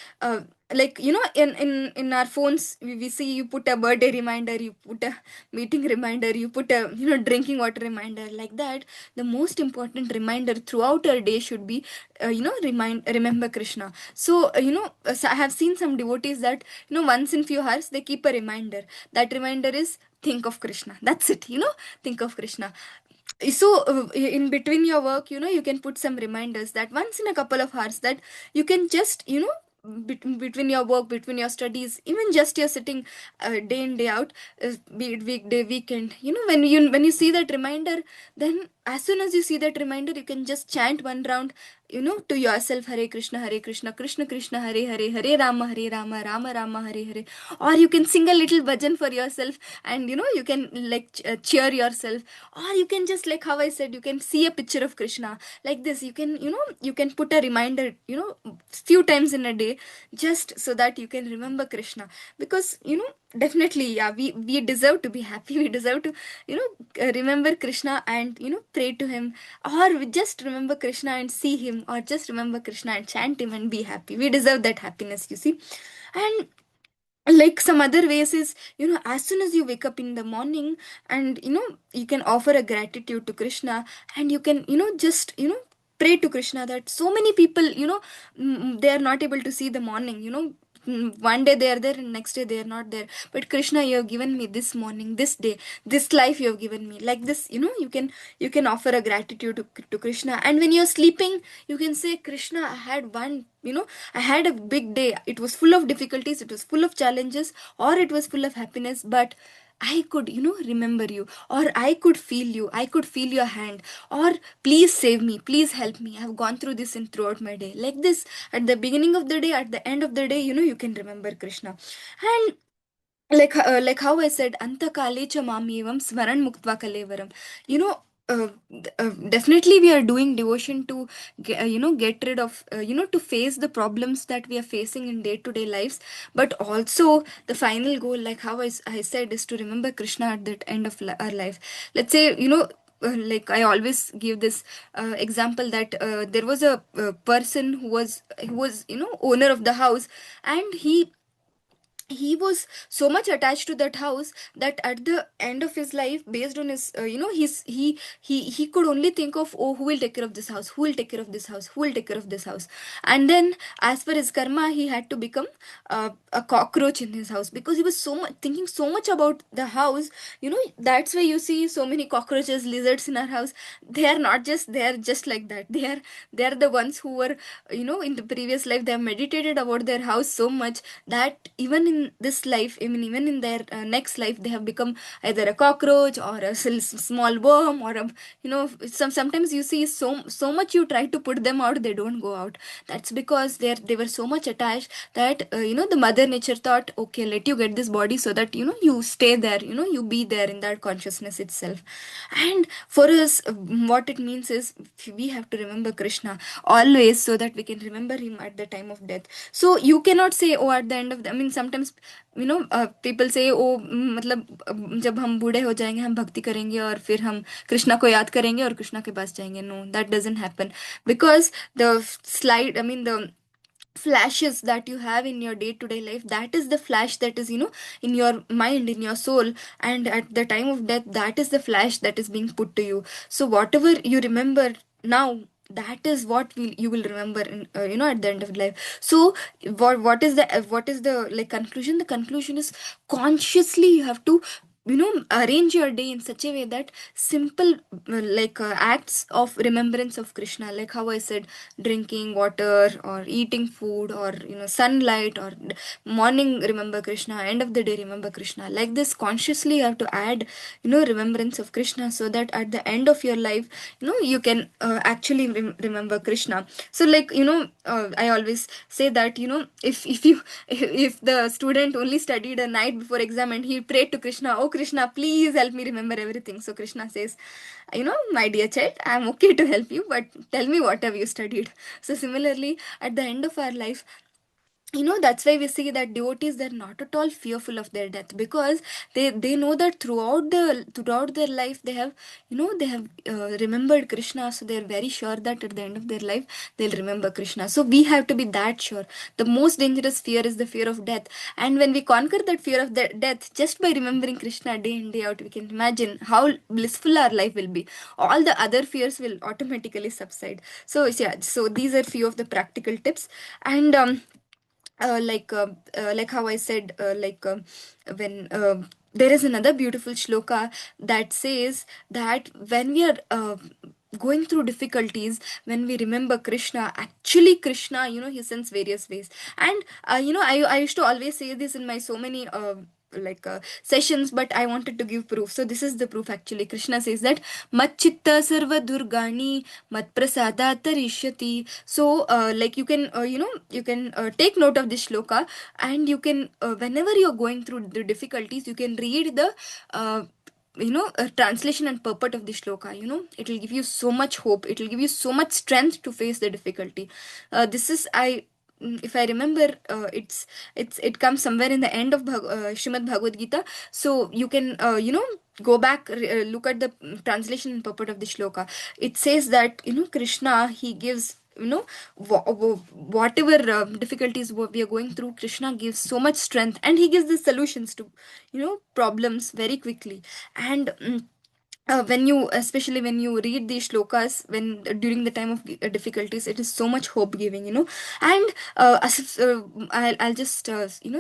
like in our phones, we see, you put a birthday reminder, you put a meeting reminder, you put a drinking water reminder, like that. The most important reminder throughout our day should be remember Krishna. So so I have seen some devotees that once in few hours they keep a reminder. That reminder is, think of Krishna. That's it. Think of Krishna. So in between your work, you can put some reminders that once in a couple of hours, that you can just between your work, between your studies, even just you're sitting day in day out, be it weekday, weekend, when you see that reminder, then as soon as you see that reminder, you can just chant one round to yourself, Hare Krishna, Hare Krishna, Krishna Krishna, Hare Hare, Hare Rama, Hare Rama, Rama Rama, Hare Hare. Or you can sing a little bhajan for yourself, and you can like cheer yourself. Or you can just, like how I said, you can see a picture of Krishna like this. You can you can put a reminder few times in a day, just so that you can remember Krishna. Because definitely, yeah, we deserve to be happy. We deserve to remember Krishna, and pray to him. Or we just remember Krishna and see him, or just remember Krishna and chant him and be happy. We deserve that happiness, you see. And like some other ways is, as soon as you wake up in the morning, and you can offer a gratitude to Krishna, and you can just pray to Krishna that so many people, they are not able to see the morning, one day they are there and next day they are not there, but Krishna, you have given me this morning, this day, this life you have given me, like this, you can offer a gratitude to Krishna. And when you're sleeping, you can say, Krishna, I had one, I had a big day, it was full of difficulties, it was full of challenges, or it was full of happiness, but I could, remember you, or I could feel you, I could feel your hand, or please save me, please help me. I have gone through this in throughout my day. Like this, at the beginning of the day, at the end of the day, you can remember Krishna. And like how I said, anta kale cha mamivam smaran muktva kalevaram. You know, definitely we are doing devotion to get rid of, to face the problems that we are facing in day to day lives, but also the final goal, like how I said, is to remember Krishna at the end of our life. Let's say, like I always give this example that there was a person who was owner of the house, and he was so much attached to that house that at the end of his life, based on his his he could only think of, oh, who will take care of this house, who will take care of this house, who will take care of this house. And then, as per his karma, he had to become a cockroach in his house, because he was so much thinking so much about the house. That's why you see so many cockroaches, lizards in our house. They are just like that. They are the ones who were, in the previous life, they have meditated about their house so much that even in this life, even in their next life, they have become either a cockroach or a small worm, or a, sometimes you see, so much you try to put them out, they don't go out. That's because they were so much attached that the mother nature thought, okay, let you get this body so that you stay there, you be there in that consciousness itself. And for us, what it means is, we have to remember Krishna always, so that we can remember him at the time of death. So you cannot say, oh, at the end of the, I mean, sometimes people say, oh, मतलब जब हम बूढ़े हो जाएंगे हम भक्ति करेंगे और फिर हम कृष्णा को याद करेंगे और कृष्णा के पास जाएंगे. No, that doesn't happen, because the slide, I mean, the flashes that you have in your day to day life, that is the flash that is, in your mind, in your soul. And at the time of death, that is the flash that is being put to you. So whatever you remember now, that is what you will remember in, at the end of life. So what is the like conclusion? The conclusion is, consciously you have to arrange your day in such a way that simple acts of remembrance of Krishna, like how I said, drinking water or eating food, or sunlight, or morning remember Krishna, end of the day remember Krishna, like this consciously you have to add remembrance of Krishna, so that at the end of your life, you can actually remember Krishna. So like, I always say that, if you if the student only studied a night before exam and he prayed to Krishna, oh Krishna, please help me remember everything, so Krishna says, my dear child, I'm okay to help you, but tell me what have you studied. So similarly, at the end of our life, that's why we see that devotees, they're not at all fearful of their death, because they know that throughout their life, they have remembered Krishna, so they're very sure that at the end of their life they'll remember Krishna. So we have to be that sure. The most dangerous fear is the fear of death, and when we conquer that fear of death just by remembering Krishna day in day out, we can imagine how blissful our life will be. All the other fears will automatically subside. So yeah, so these are few of the practical tips. And like how I said, when there is another beautiful shloka that says that when we are going through difficulties, when we remember Krishna, actually Krishna, he sends various ways. And I used to always say this in my so many sessions, but I wanted to give proof. So this is the proof. Actually, Krishna says that mat chitta sarva durgani mat prasada tarishyati. So like you can take note of this shloka, and you can whenever you're going through the difficulties, you can read the translation and purport of the shloka. It will give you so much hope, it will give you so much strength to face the difficulty. This is I If I remember, it comes somewhere in the end of Srimad Bhagavad Gita. So you can go back, look at the translation and purport of the shloka. It says that Krishna, he gives, whatever difficulties we are going through, Krishna gives so much strength, and he gives the solutions to problems very quickly. And when you, especially when you read these shlokas when during the time of difficulties, it is so much hope giving, and I'll just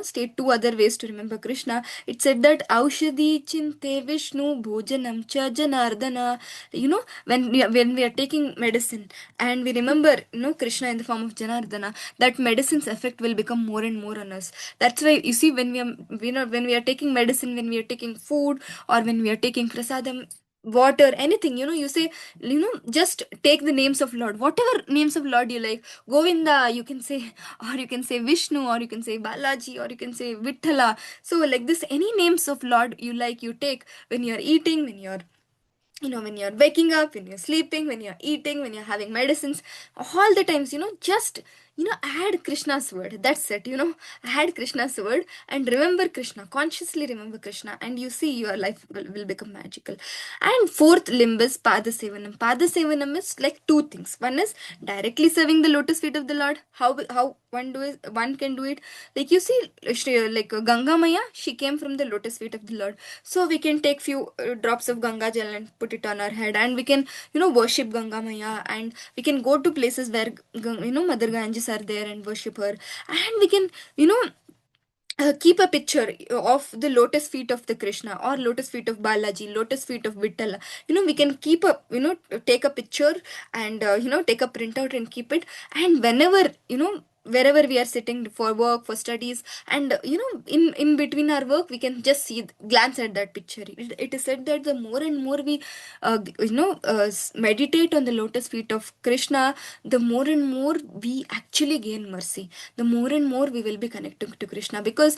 state two other ways to remember Krishna. It said that aushadhi chinte vishnu bhojanam cha janardana. When we are taking medicine and we remember Krishna in the form of Janardana, that medicine's effect will become more and more on us. That's why you see, when when we are taking medicine, when we are taking food, or when we are taking prasadam, water, anything, you say, just take the names of Lord, whatever names of Lord you like. Govinda you can say, or you can say Vishnu, or you can say Balaji, or you can say Vithala. So like this, any names of Lord you like, you take when you're eating, when you're waking up, when you're sleeping, when you're eating, when you're having medicines, all the times, just add Krishna's word. That's it. Add Krishna's word and remember Krishna, consciously remember Krishna, and you see your life will become magical. And fourth limb is Pada Sevanam. Pada Sevanam is like two things. One is directly serving the lotus feet of the Lord. How one can do it? Like you see, like Ganga Maya, she came from the lotus feet of the Lord. So we can take few drops of Ganga Jal and put it on our head, and we can worship Ganga Maya, and we can go to places where Mother Ganges are there and worship her, and we can you know keep a picture of the lotus feet of the Krishna, or lotus feet of Balaji, lotus feet of Vittala. We can keep a, take a picture, and take a printout and keep it. And whenever, wherever we are sitting for work, for studies, and in between our work, we can just glance at that picture. It is said that the more and more we meditate on the lotus feet of Krishna, the more and more we actually gain mercy, the more and more we will be connected to Krishna, because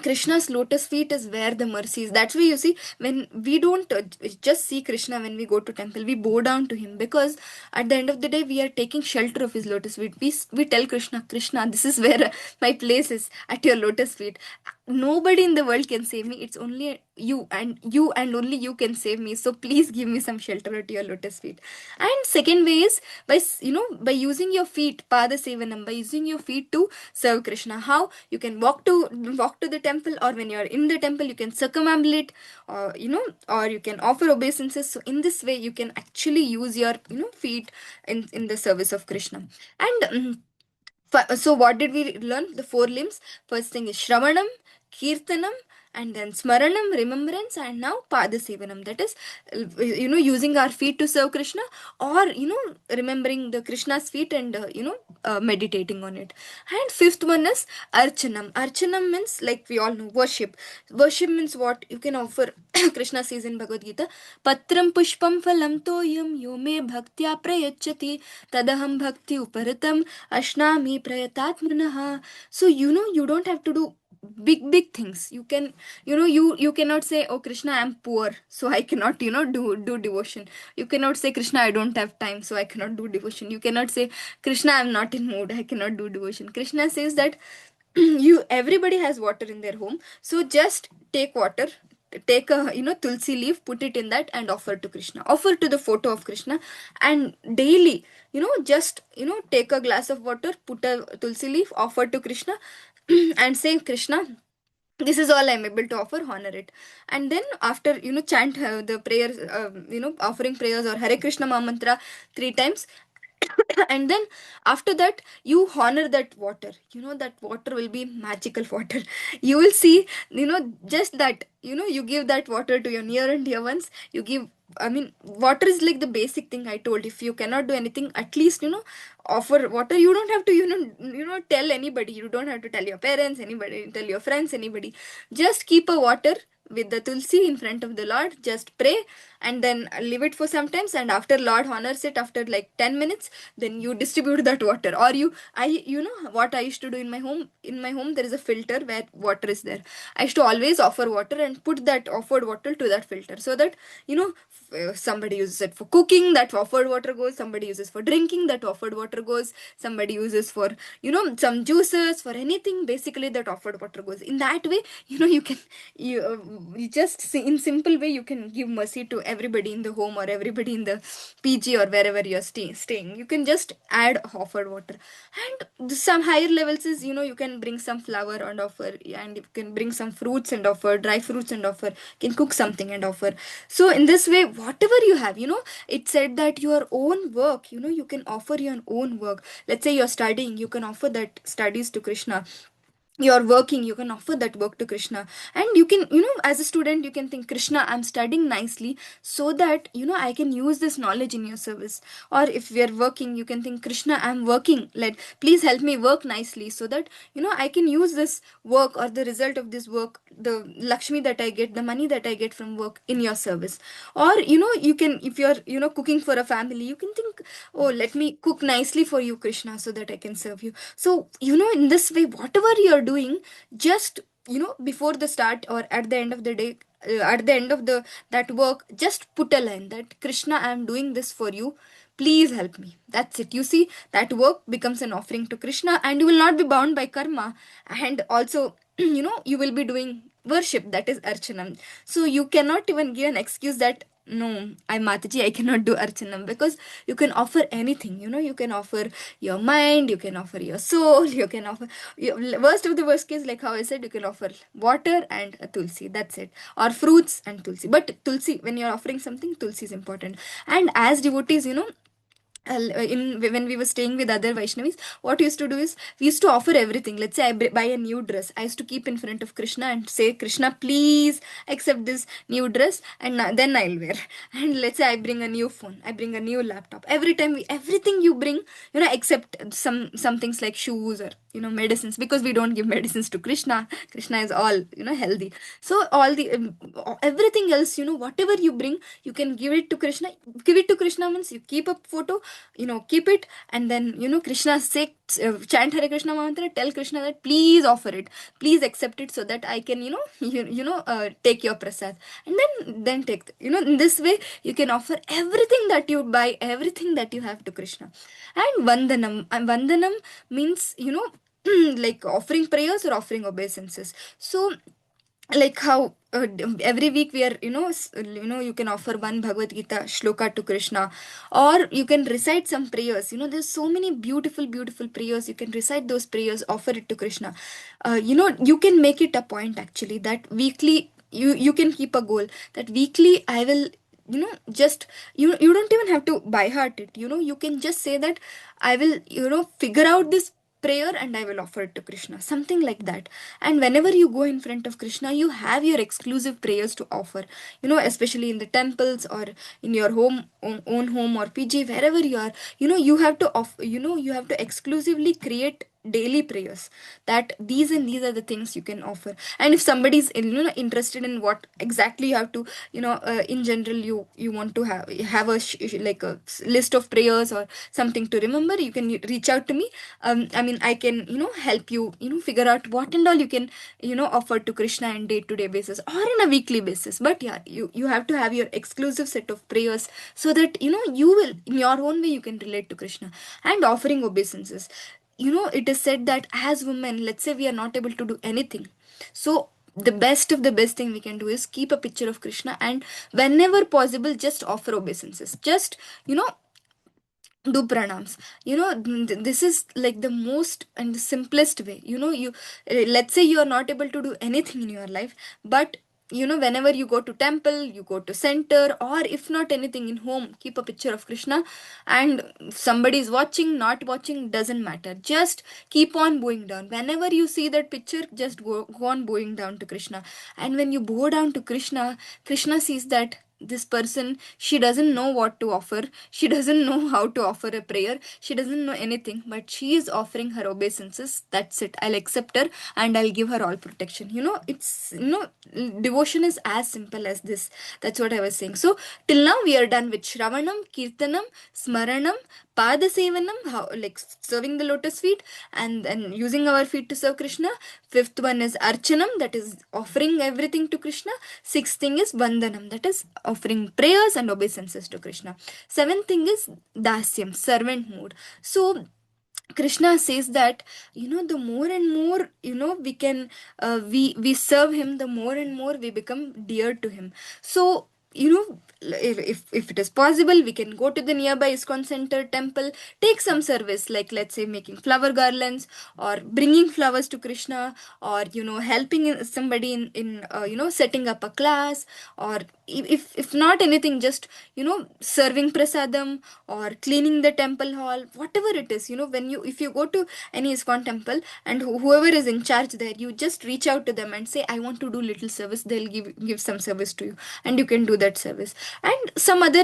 Krishna's lotus feet is where the mercy is. That's why you see, when we don't just see Krishna when we go to temple, we bow down to him, because at the end of the day, we are taking shelter of his lotus feet. We tell Krishna, Krishna, this is where my place is, at your lotus feet. Nobody in the world can save me. It's only you and only you can save me. So please give me some shelter at your lotus feet. And second way is by using your feet, pada sevanam, by using your feet to serve Krishna. How? You can walk to the temple, or when you are in the temple, you can circumambulate, or or you can offer obeisances. So in this way, you can actually use your feet in the service of Krishna. And so what did we learn? The four limbs. First thing is Shravanam, Kirtanam, and then Smaranam, remembrance, and now Padasevanam. That is, using our feet to serve Krishna, or remembering the Krishna's feet, and meditating on it. And fifth one is Archanam. Archanam means, like we all know, worship. Worship means what? You can offer. Krishna says in Bhagavad Gita, Patram Pushpam Phalam Toyam Yome Bhaktya Prayachati Tadaham Bhakti Uparatam Ashnami Prayatatmanaha. So you don't have to do big things. You can, you cannot say, oh Krishna, I'm poor, so I cannot do devotion. You cannot say, Krishna, I don't have time, so I cannot do devotion. You cannot say, Krishna, I'm not in mood, I cannot do devotion. Krishna says that everybody has water in their home, so just take water, take a tulsi leaf, put it in that, and offer to Krishna, offer to the photo of Krishna. And daily, just take a glass of water, put a tulsi leaf, offer to Krishna, and say, Krishna, this is all I'm able to offer, honor it. And then after, chant the prayers, offering prayers, or Hare Krishna Maha Mantra 3 times. And then after that, you honor that water. That water will be magical water. You will see, just that, you give that water to your near and dear ones. You give, I mean, water is like the basic thing I told. If you cannot do anything, at least, offer water. You don't have to, tell anybody. You don't have to tell your parents, anybody, tell your friends, anybody. Just keep a water with the tulsi in front of the Lord, just pray, and then leave it for some times. And after Lord honors it, after like 10 minutes, then you distribute that water. Or what I used to do in my home. In my home, there is a filter where water is there. I used to always offer water and put that offered water to that filter, so that somebody uses it for cooking, that offered water goes. Somebody uses for drinking, that offered water goes. Somebody uses for some juices, for anything, basically that offered water goes. In that way, you can, just in simple way you can give mercy to everybody in the home or everybody in the PG or wherever you're staying. You can just add offered water. And some higher levels is, you can bring some flour and offer, and you can bring some fruits and offer, dry fruits and offer, you can cook something and offer. So in this way, whatever you have, it said that your own work, you can offer your own work. Let's say you're studying, you can offer that studies to Krishna. You're working, you can offer that work to Krishna. And you can, as a student, you can think, Krishna, I'm studying nicely so that, I can use this knowledge in your service. Or if we are working, you can think, Krishna, I'm working, please help me work nicely so that, I can use this work or the result of this work, the Lakshmi that I get, the money that I get from work, in your service. Or, you can, if you're, cooking for a family, you can think, oh, let me cook nicely for you, Krishna, so that I can serve you. So, in this way, whatever you're doing, just, before the start or at the end of the day, at the end of the that work, just put a line that, Krishna, I am doing this for you, please help me. That's it. You see, that work becomes an offering to Krishna, and you will not be bound by karma. And also, you will be doing worship, that is archanam. So you cannot even give an excuse that, no, I'm Mataji, I cannot do archanam, because you can offer anything. You can offer your mind, you can offer your soul, you can offer worst of the worst case, like how I said, you can offer water and a tulsi. That's it. Or fruits and tulsi. But tulsi, when you're offering something, tulsi is important. And as devotees, when we were staying with other Vaishnavis, what we used to do is, we used to offer everything. Let's say I buy a new dress, I used to keep in front of Krishna and say, Krishna, please accept this new dress, and then I'll wear. And let's say I bring a new phone, I bring a new laptop. Every time everything you bring, except some things like shoes or medicines, because we don't give medicines to Krishna. Krishna is all healthy. So all the everything else, whatever you bring, you can give it to Krishna. Give it to Krishna means you keep a photo, keep it, and then Krishna say, chant Hare Krishna mantra, tell Krishna that please offer it, please accept it, so that I can take your prasad. And then take in this way you can offer everything that you buy, everything that you have to Krishna. And vandanam means like offering prayers or offering obeisances. So, like how every week we are you can offer one Bhagavad Gita shloka to Krishna, or you can recite some prayers. There's so many beautiful prayers. You can recite those prayers, offer it to Krishna. You can make it a point, actually, that weekly you can keep a goal that weekly I will just you don't even have to by heart it. You can just say that I will figure out this prayer and I will offer it to Krishna, something like that. And whenever you go in front of Krishna, you have your exclusive prayers to offer, especially in the temples or in your own home or PG, wherever you are. You have to you have to exclusively create daily prayers, that these and these are the things you can offer. And if somebody is interested in what exactly you have to in general, you want to have like a list of prayers or something to remember, you can reach out to me. I mean, I can help you figure out what and all you can offer to Krishna in day-to-day basis or in a weekly basis. But yeah, you have to have your exclusive set of prayers, so that you will, in your own way, you can relate to Krishna. And offering obeisances, it is said that as women, let's say we are not able to do anything, so the best of the best thing we can do is keep a picture of Krishna, and whenever possible, just offer obeisances. Just do pranams. This is like the most and the simplest way. Let's say you are not able to do anything in your life, but whenever you go to temple, you go to center, or if not anything, in home, keep a picture of Krishna. And somebody is watching, not watching, doesn't matter, just keep on bowing down. Whenever you see that picture, just go on bowing down to Krishna. And when you bow down to Krishna, Krishna sees that this person, she doesn't know what to offer, she doesn't know how to offer a prayer, she doesn't know anything, but she is offering her obeisances. That's it, I'll accept her and I'll give her all protection. It's devotion is as simple as this. That's what I was saying. So till now we are done with Shravanam, Kirtanam, Smaranam, Padasevanam, how, like serving the lotus feet and then using our feet to serve Krishna. Fifth one is Archanam, that is offering everything to Krishna. Sixth thing is Vandanam, that is offering prayers and obeisances to Krishna. Seventh thing is Dasyam, servant mood. So Krishna says that, the more and more, we can, we serve him, the more and more we become dear to him. So, if it is possible, we can go to the nearby ISKCON center temple, take some service, like let's say making flower garlands, or bringing flowers to Krishna, or helping somebody in setting up a class, or if not anything, just serving prasadam, or cleaning the temple hall, whatever it is. When you if you go to any ISKCON temple, and whoever is in charge there, you just reach out to them and say, I want to do little service. They'll give some service to you, and you can do that service. And some other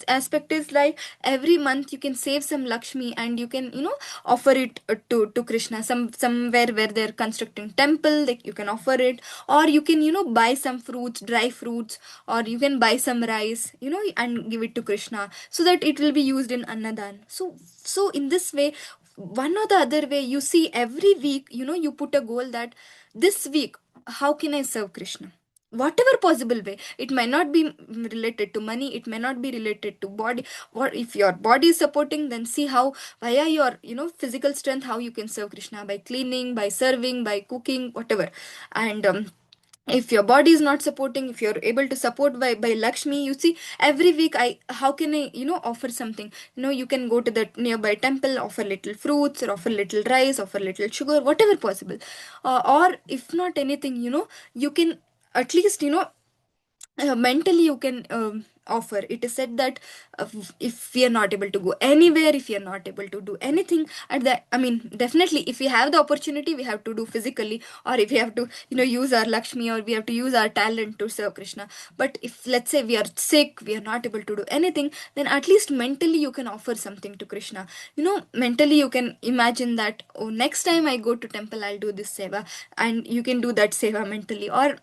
aspect is like, every month you can save some Lakshmi, and you can offer it to Krishna, somewhere where they're constructing temple, like you can offer it. Or you can buy some fruits, dry fruits, or you can buy some rice, and give it to Krishna, so that it will be used in annadan. So in this way, one or the other way, you see, every week, you put a goal that this week, how can I serve Krishna? Whatever possible way. It may not be related to money, it may not be related to body. What if your body is supporting, then see how, via your physical strength, how you can serve Krishna, by cleaning, by serving, by cooking, whatever. And if your body is not supporting, if you're able to support by Lakshmi, you see, every week, how can I offer something. You can go to the nearby temple, offer little fruits, or offer little rice, offer little sugar, whatever possible. Or if not anything, you can at least mentally you can offer. It is said that, if we are not able to go anywhere, if we are not able to do anything at that, I mean, definitely, if we have the opportunity, we have to do physically, or if we have to use our Lakshmi, or we have to use our talent to serve Krishna. But if, let's say, we are sick, we are not able to do anything, then at least mentally you can offer something to Krishna. Mentally you can imagine that, oh, next time I go to temple, I'll do this seva, and you can do that seva mentally. Or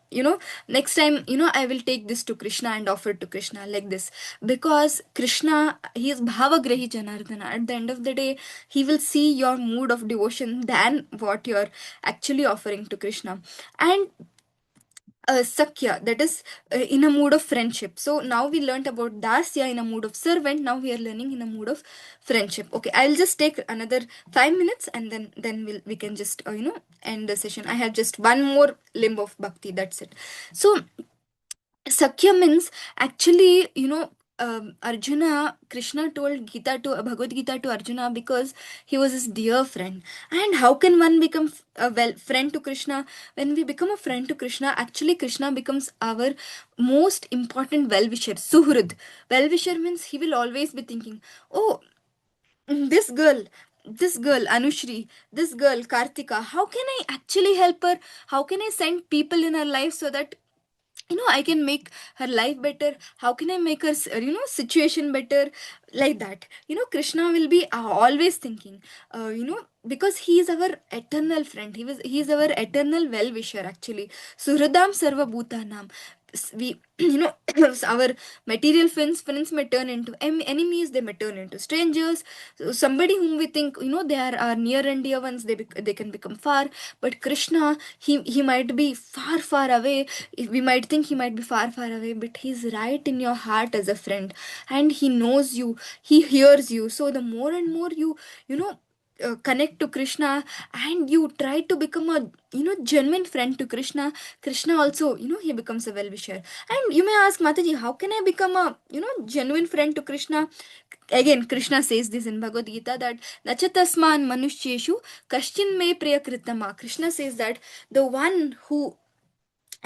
next time, I will take this to Krishna and offer to Krishna, like this. Because Krishna, he is bhavagrahi Janardana. At the end of the day, he will see your mood of devotion than what you're actually offering to Krishna. And Sakya, that is, in a mood of friendship. So now we learnt about Dasya in a mood of servant. Now we are learning in a mood of friendship. Okay, I'll just take another 5 minutes, and then we can just end the session. I have just one more limb of bhakti. That's it. So Sakya means, actually, Arjuna, Krishna told Gita to Bhagavad Gita to Arjuna, because he was his dear friend. And how can one become a friend to Krishna? When we become a friend to Krishna, actually Krishna becomes our most important well-wisher, Suhrud. Well-wisher means he will always be thinking, oh, this girl, Anushri, this girl Kartika, how can I actually help her? How can I send people in her life, so that I can make her life better? How can I make her situation better? Like that, Krishna will be always thinking, because he is our eternal friend. He is our eternal well wisher, actually. Suhridam sarva bhutanam. We our material friends may turn into enemies, they may turn into strangers. So somebody whom we think they are our near and dear ones, they can become far. But Krishna, he might be far away. We might think he might be far away, but he's right in your heart as a friend. And he knows you, he hears you. So the more and more you connect to Krishna, and you try to become a genuine friend to Krishna, Krishna also he becomes a well wisher. And you may ask, Mataji, how can I become a genuine friend to Krishna? Again, Krishna says this in Bhagavad Gita, that nachatasman manusheshu kashchin me priyakritama. Krishna says that the one who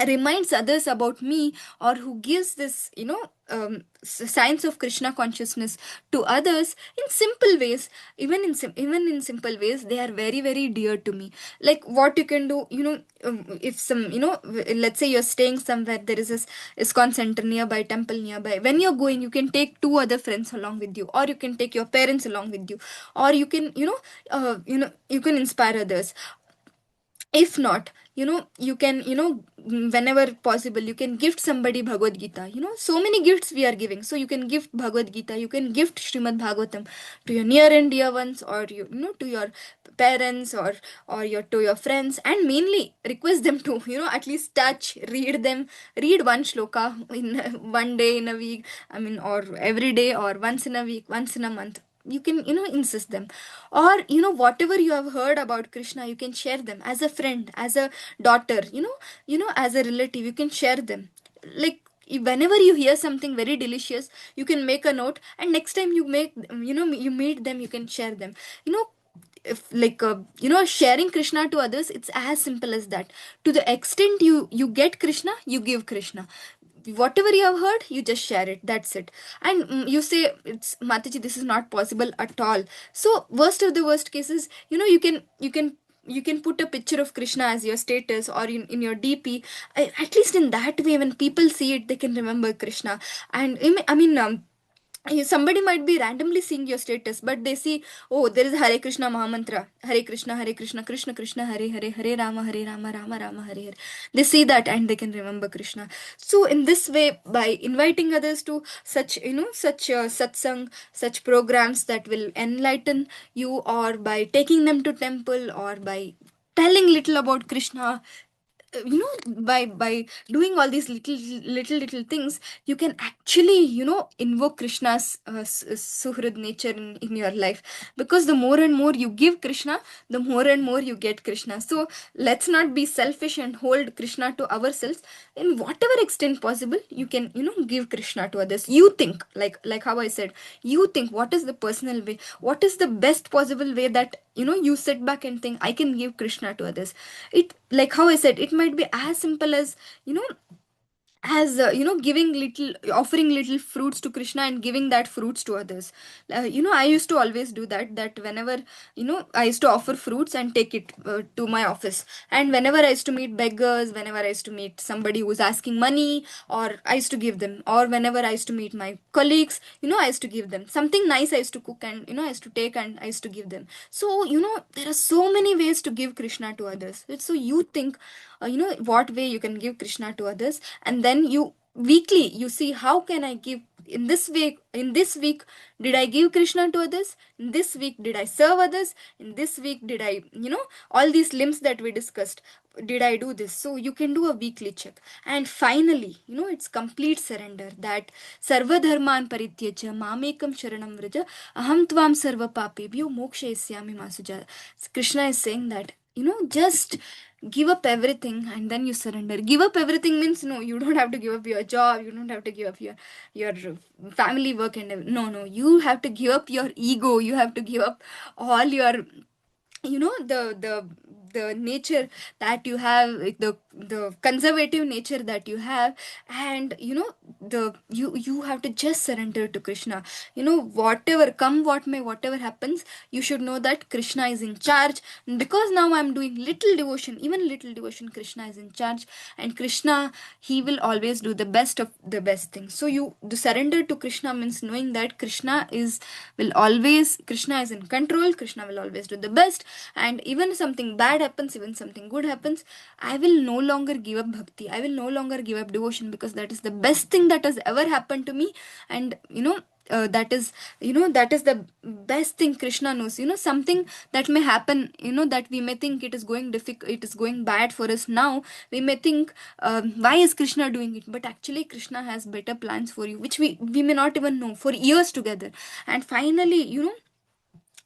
reminds others about me, or who gives this signs of Krishna consciousness to others in simple ways, even in simple ways, they are very very dear to me. Like, what you can do, if some let's say you're staying somewhere, there is this ISKCON center nearby, temple nearby. When you're going, you can take two other friends along with you, or you can take your parents along with you, or you can you can inspire others. If not, you can whenever possible, you can gift somebody Bhagavad Gita. So many gifts we are giving. So you can gift Bhagavad Gita, you can gift Srimad Bhagavatam to your near and dear ones, or to your parents, or your to your friends. And mainly request them to at least touch, read them, read one shloka in one day, in a week, I mean, or every day, or once in a week, once in a month. you can, insist them. Or, whatever you have heard about Krishna, you can share them as a friend, as a daughter, as a relative, you can share them. Like, whenever you hear something very delicious, you can make a note, and next time you make, you meet them, you can share them. you know if, like, sharing Krishna to others, it's as simple as that. To the extent you get Krishna, you give Krishna. Whatever you have heard, you just share it, that's it. And you say, it's Mataji, this is not possible at all. So worst of the worst cases, you can put a picture of Krishna as your status, or in your DP. At least in that way, when people see it, they can remember Krishna. And somebody might be randomly seeing your status, but they see, oh, there is Hare Krishna Mahamantra, Hare Krishna, Krishna Krishna, Hare Hare, Hare Rama, Rama Rama, Hare Hare. They see that and they can remember Krishna. So in this way, by inviting others to such satsang, such programs that will enlighten you, or by taking them to temple, or by telling little about Krishna, by doing all these little things, you can actually, invoke Krishna's suhrad nature in your life. Because the more and more you give Krishna, the more and more you get Krishna. So let's not be selfish and hold Krishna to ourselves. In whatever extent possible, you can, give Krishna to others. You think, like how I said, you think, what is the personal way, what is the best possible way that, you sit back and think, I can give Krishna to others. It, like how I said, it might be as simple as, you know giving little, offering little fruits to Krishna and giving that fruits to others. I used to always do that whenever, I used to offer fruits and take it to my office. And whenever I used to meet beggars, whenever I used to meet somebody who's asking money, or I used to give them. Or whenever I used to meet my colleagues, I used to give them something nice. I used to cook, and I used to take, and I used to give them. So, there are so many ways to give Krishna to others. So you think, what way you can give Krishna to others, and then you weekly you see, how can I give in this way. In this week, did I give Krishna to others? In this week, did I serve others? In this week, did I, all these limbs that we discussed, did I do this? So you can do a weekly check. And finally, it's complete surrender, that sarva dharman parityaja mamekam sharanam vraja aham tvam sarva papebhyo mokshayisyami masuja. Krishna is saying that, just give up everything and then you surrender. Give up everything means, no, you don't have to give up your job, you don't have to give up your family work, and no, you have to give up your ego, you have to give up all your, the nature that you have, like the conservative nature that you have. And you have to just surrender to Krishna. Whatever come, what may, whatever happens, you should know that Krishna is in charge. Because now I'm doing little devotion, even little devotion, Krishna is in charge. And Krishna, he will always do the best of the best things. So you the surrender to Krishna means knowing that Krishna is in control, Krishna will always do the best. And even something bad happens, even something good happens, I will no longer give up bhakti, I will no longer give up devotion, because that is the best thing that has ever happened to me. And that is the best thing Krishna knows. Something that may happen, that we may think it is going difficult, it is going bad for us now. We may think, why is Krishna doing it? But actually Krishna has better plans for you, which we may not even know for years together. And finally,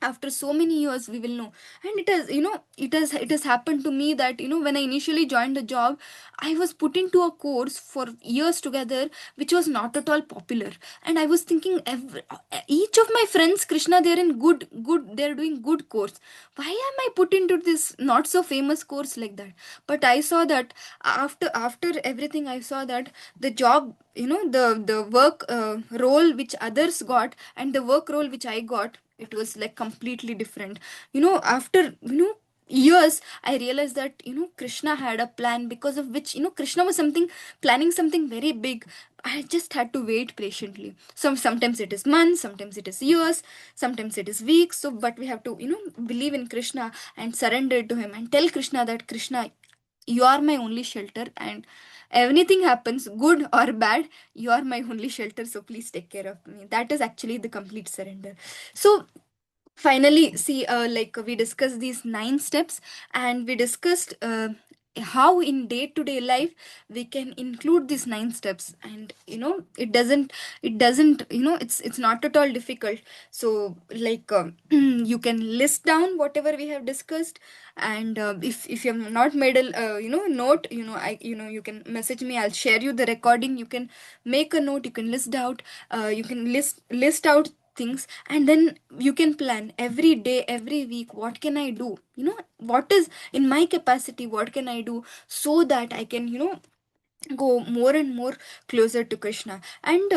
after so many years, we will know. And it has happened to me that, when I initially joined the job, I was put into a course for years together, which was not at all popular. And I was thinking, each of my friends, Krishna, they're in good, they're doing good course. Why am I put into this not so famous course like that? But I saw that after everything, I saw that the job, the work role which others got, and the work role which I got, it was like completely different. After years, I realized that, Krishna had a plan, because of which, Krishna was planning something very big. I just had to wait patiently. Sometimes it is months, sometimes it is years, sometimes it is weeks. So but we have to, believe in Krishna and surrender to him, and tell Krishna that, Krishna, you are my only shelter, and anything happens, good or bad, you are my only shelter, so please take care of me. That is actually the complete surrender. So finally, see, like we discussed these 9 steps, and we discussed how in day to day life we can include these 9 steps. And it doesn't, it's not at all difficult. So like, you can list down whatever we have discussed. And if you have not made a note, you can message me, I'll share you the recording. You can make a note, you can list out, you can list out things, and then you can plan every day, every week, what can I do, what is in my capacity, what can I do, so that I can go more and more closer to Krishna. And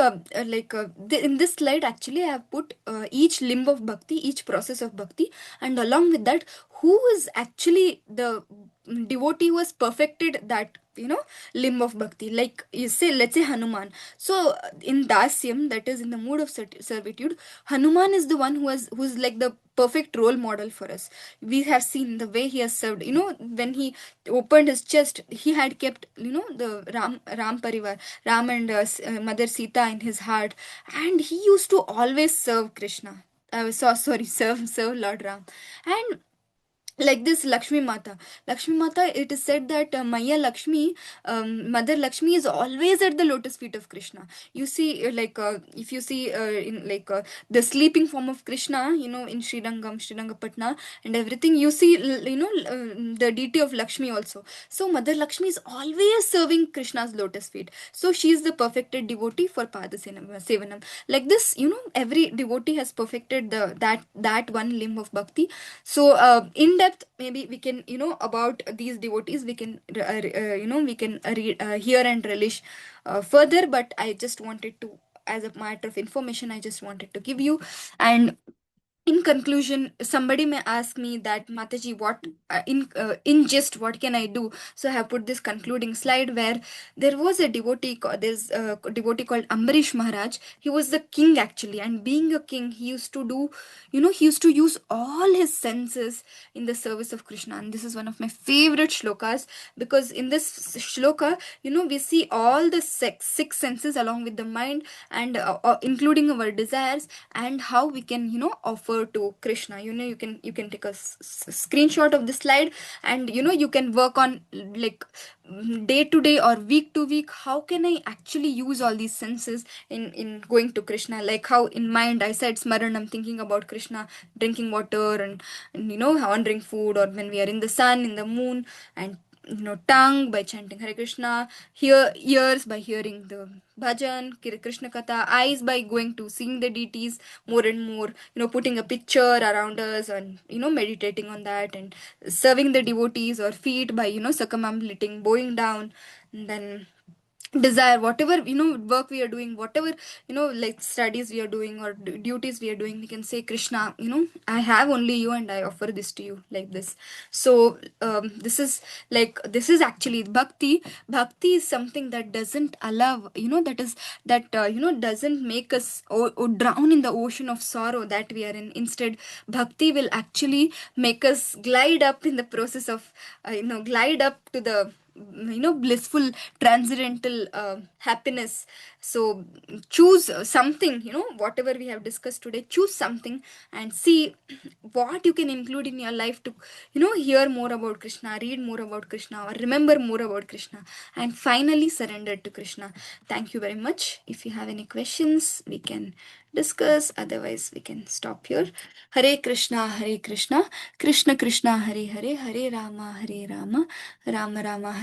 in this slide actually I have put each limb of bhakti, each process of bhakti, and along with that, who is actually the devotee who has perfected that limb of bhakti. Like, you say, let's say Hanuman. So in dasyam, that is in the mood of servitude, Hanuman is the one who's like the perfect role model for us. We have seen the way he has served, when he opened his chest, he had kept the Ram Parivar, Ram and Mother Sita in his heart, and he used to always serve Krishna. Sorry, serve Lord Ram. And like this Lakshmi Mata, it is said that Maya Lakshmi, Mother Lakshmi, is always at the lotus feet of Krishna. You see, if you see in like the sleeping form of Krishna, in Srirangapatna and everything, you see the deity of Lakshmi also. So Mother Lakshmi is always serving Krishna's lotus feet, so she is the perfected devotee for Sevanam. Like this, every devotee has perfected that one limb of bhakti. So in depth, maybe we can, about these devotees, we can we can hear and relish further, but I just wanted to, as a matter of information, I just wanted to give you. And in conclusion, somebody may ask me that, Mataji, what in just what can I do? So I have put this concluding slide where there was a devotee, there's a devotee called Ambarish Maharaj. He was the king actually, and being a king, he used to do, he used to use all his senses in the service of Krishna. And this is one of my favorite shlokas, because in this shloka, we see all the six senses along with the mind, and including our desires, and how we can offer to Krishna. You can take a screenshot of the slide, and you can work on, like, day to day or week to week, how can I actually use all these senses in going to Krishna. Like how in mind I said smaranam, thinking about Krishna, drinking water, and honoring food, or when we are in the sun, in the moon, and tongue by chanting Hare Krishna, ears by hearing the bhajan, Krishna Katha, eyes by going to seeing the deities more and more, putting a picture around us, and meditating on that, and serving the devotees, or feet by circumambulating, bowing down, and then desire, whatever work we are doing, whatever like studies we are doing, or duties we are doing, we can say, Krishna, I have only you, and I offer this to you, like this. So this is actually bhakti is something that doesn't allow, that is that doesn't make us drown in the ocean of sorrow that we are in. Instead, bhakti will actually make us glide up in the process of glide up to the blissful transcendental happiness. So choose something, whatever we have discussed today, choose something, and see what you can include in your life to hear more about Krishna, read more about Krishna, or remember more about Krishna, and finally surrender to Krishna. Thank you very much. If you have any questions, we can discuss, otherwise we can stop here. Hare Krishna, Hare Krishna, Krishna Krishna, Hare Hare, Hare Rama, Hare Rama, Rama Rama, Hare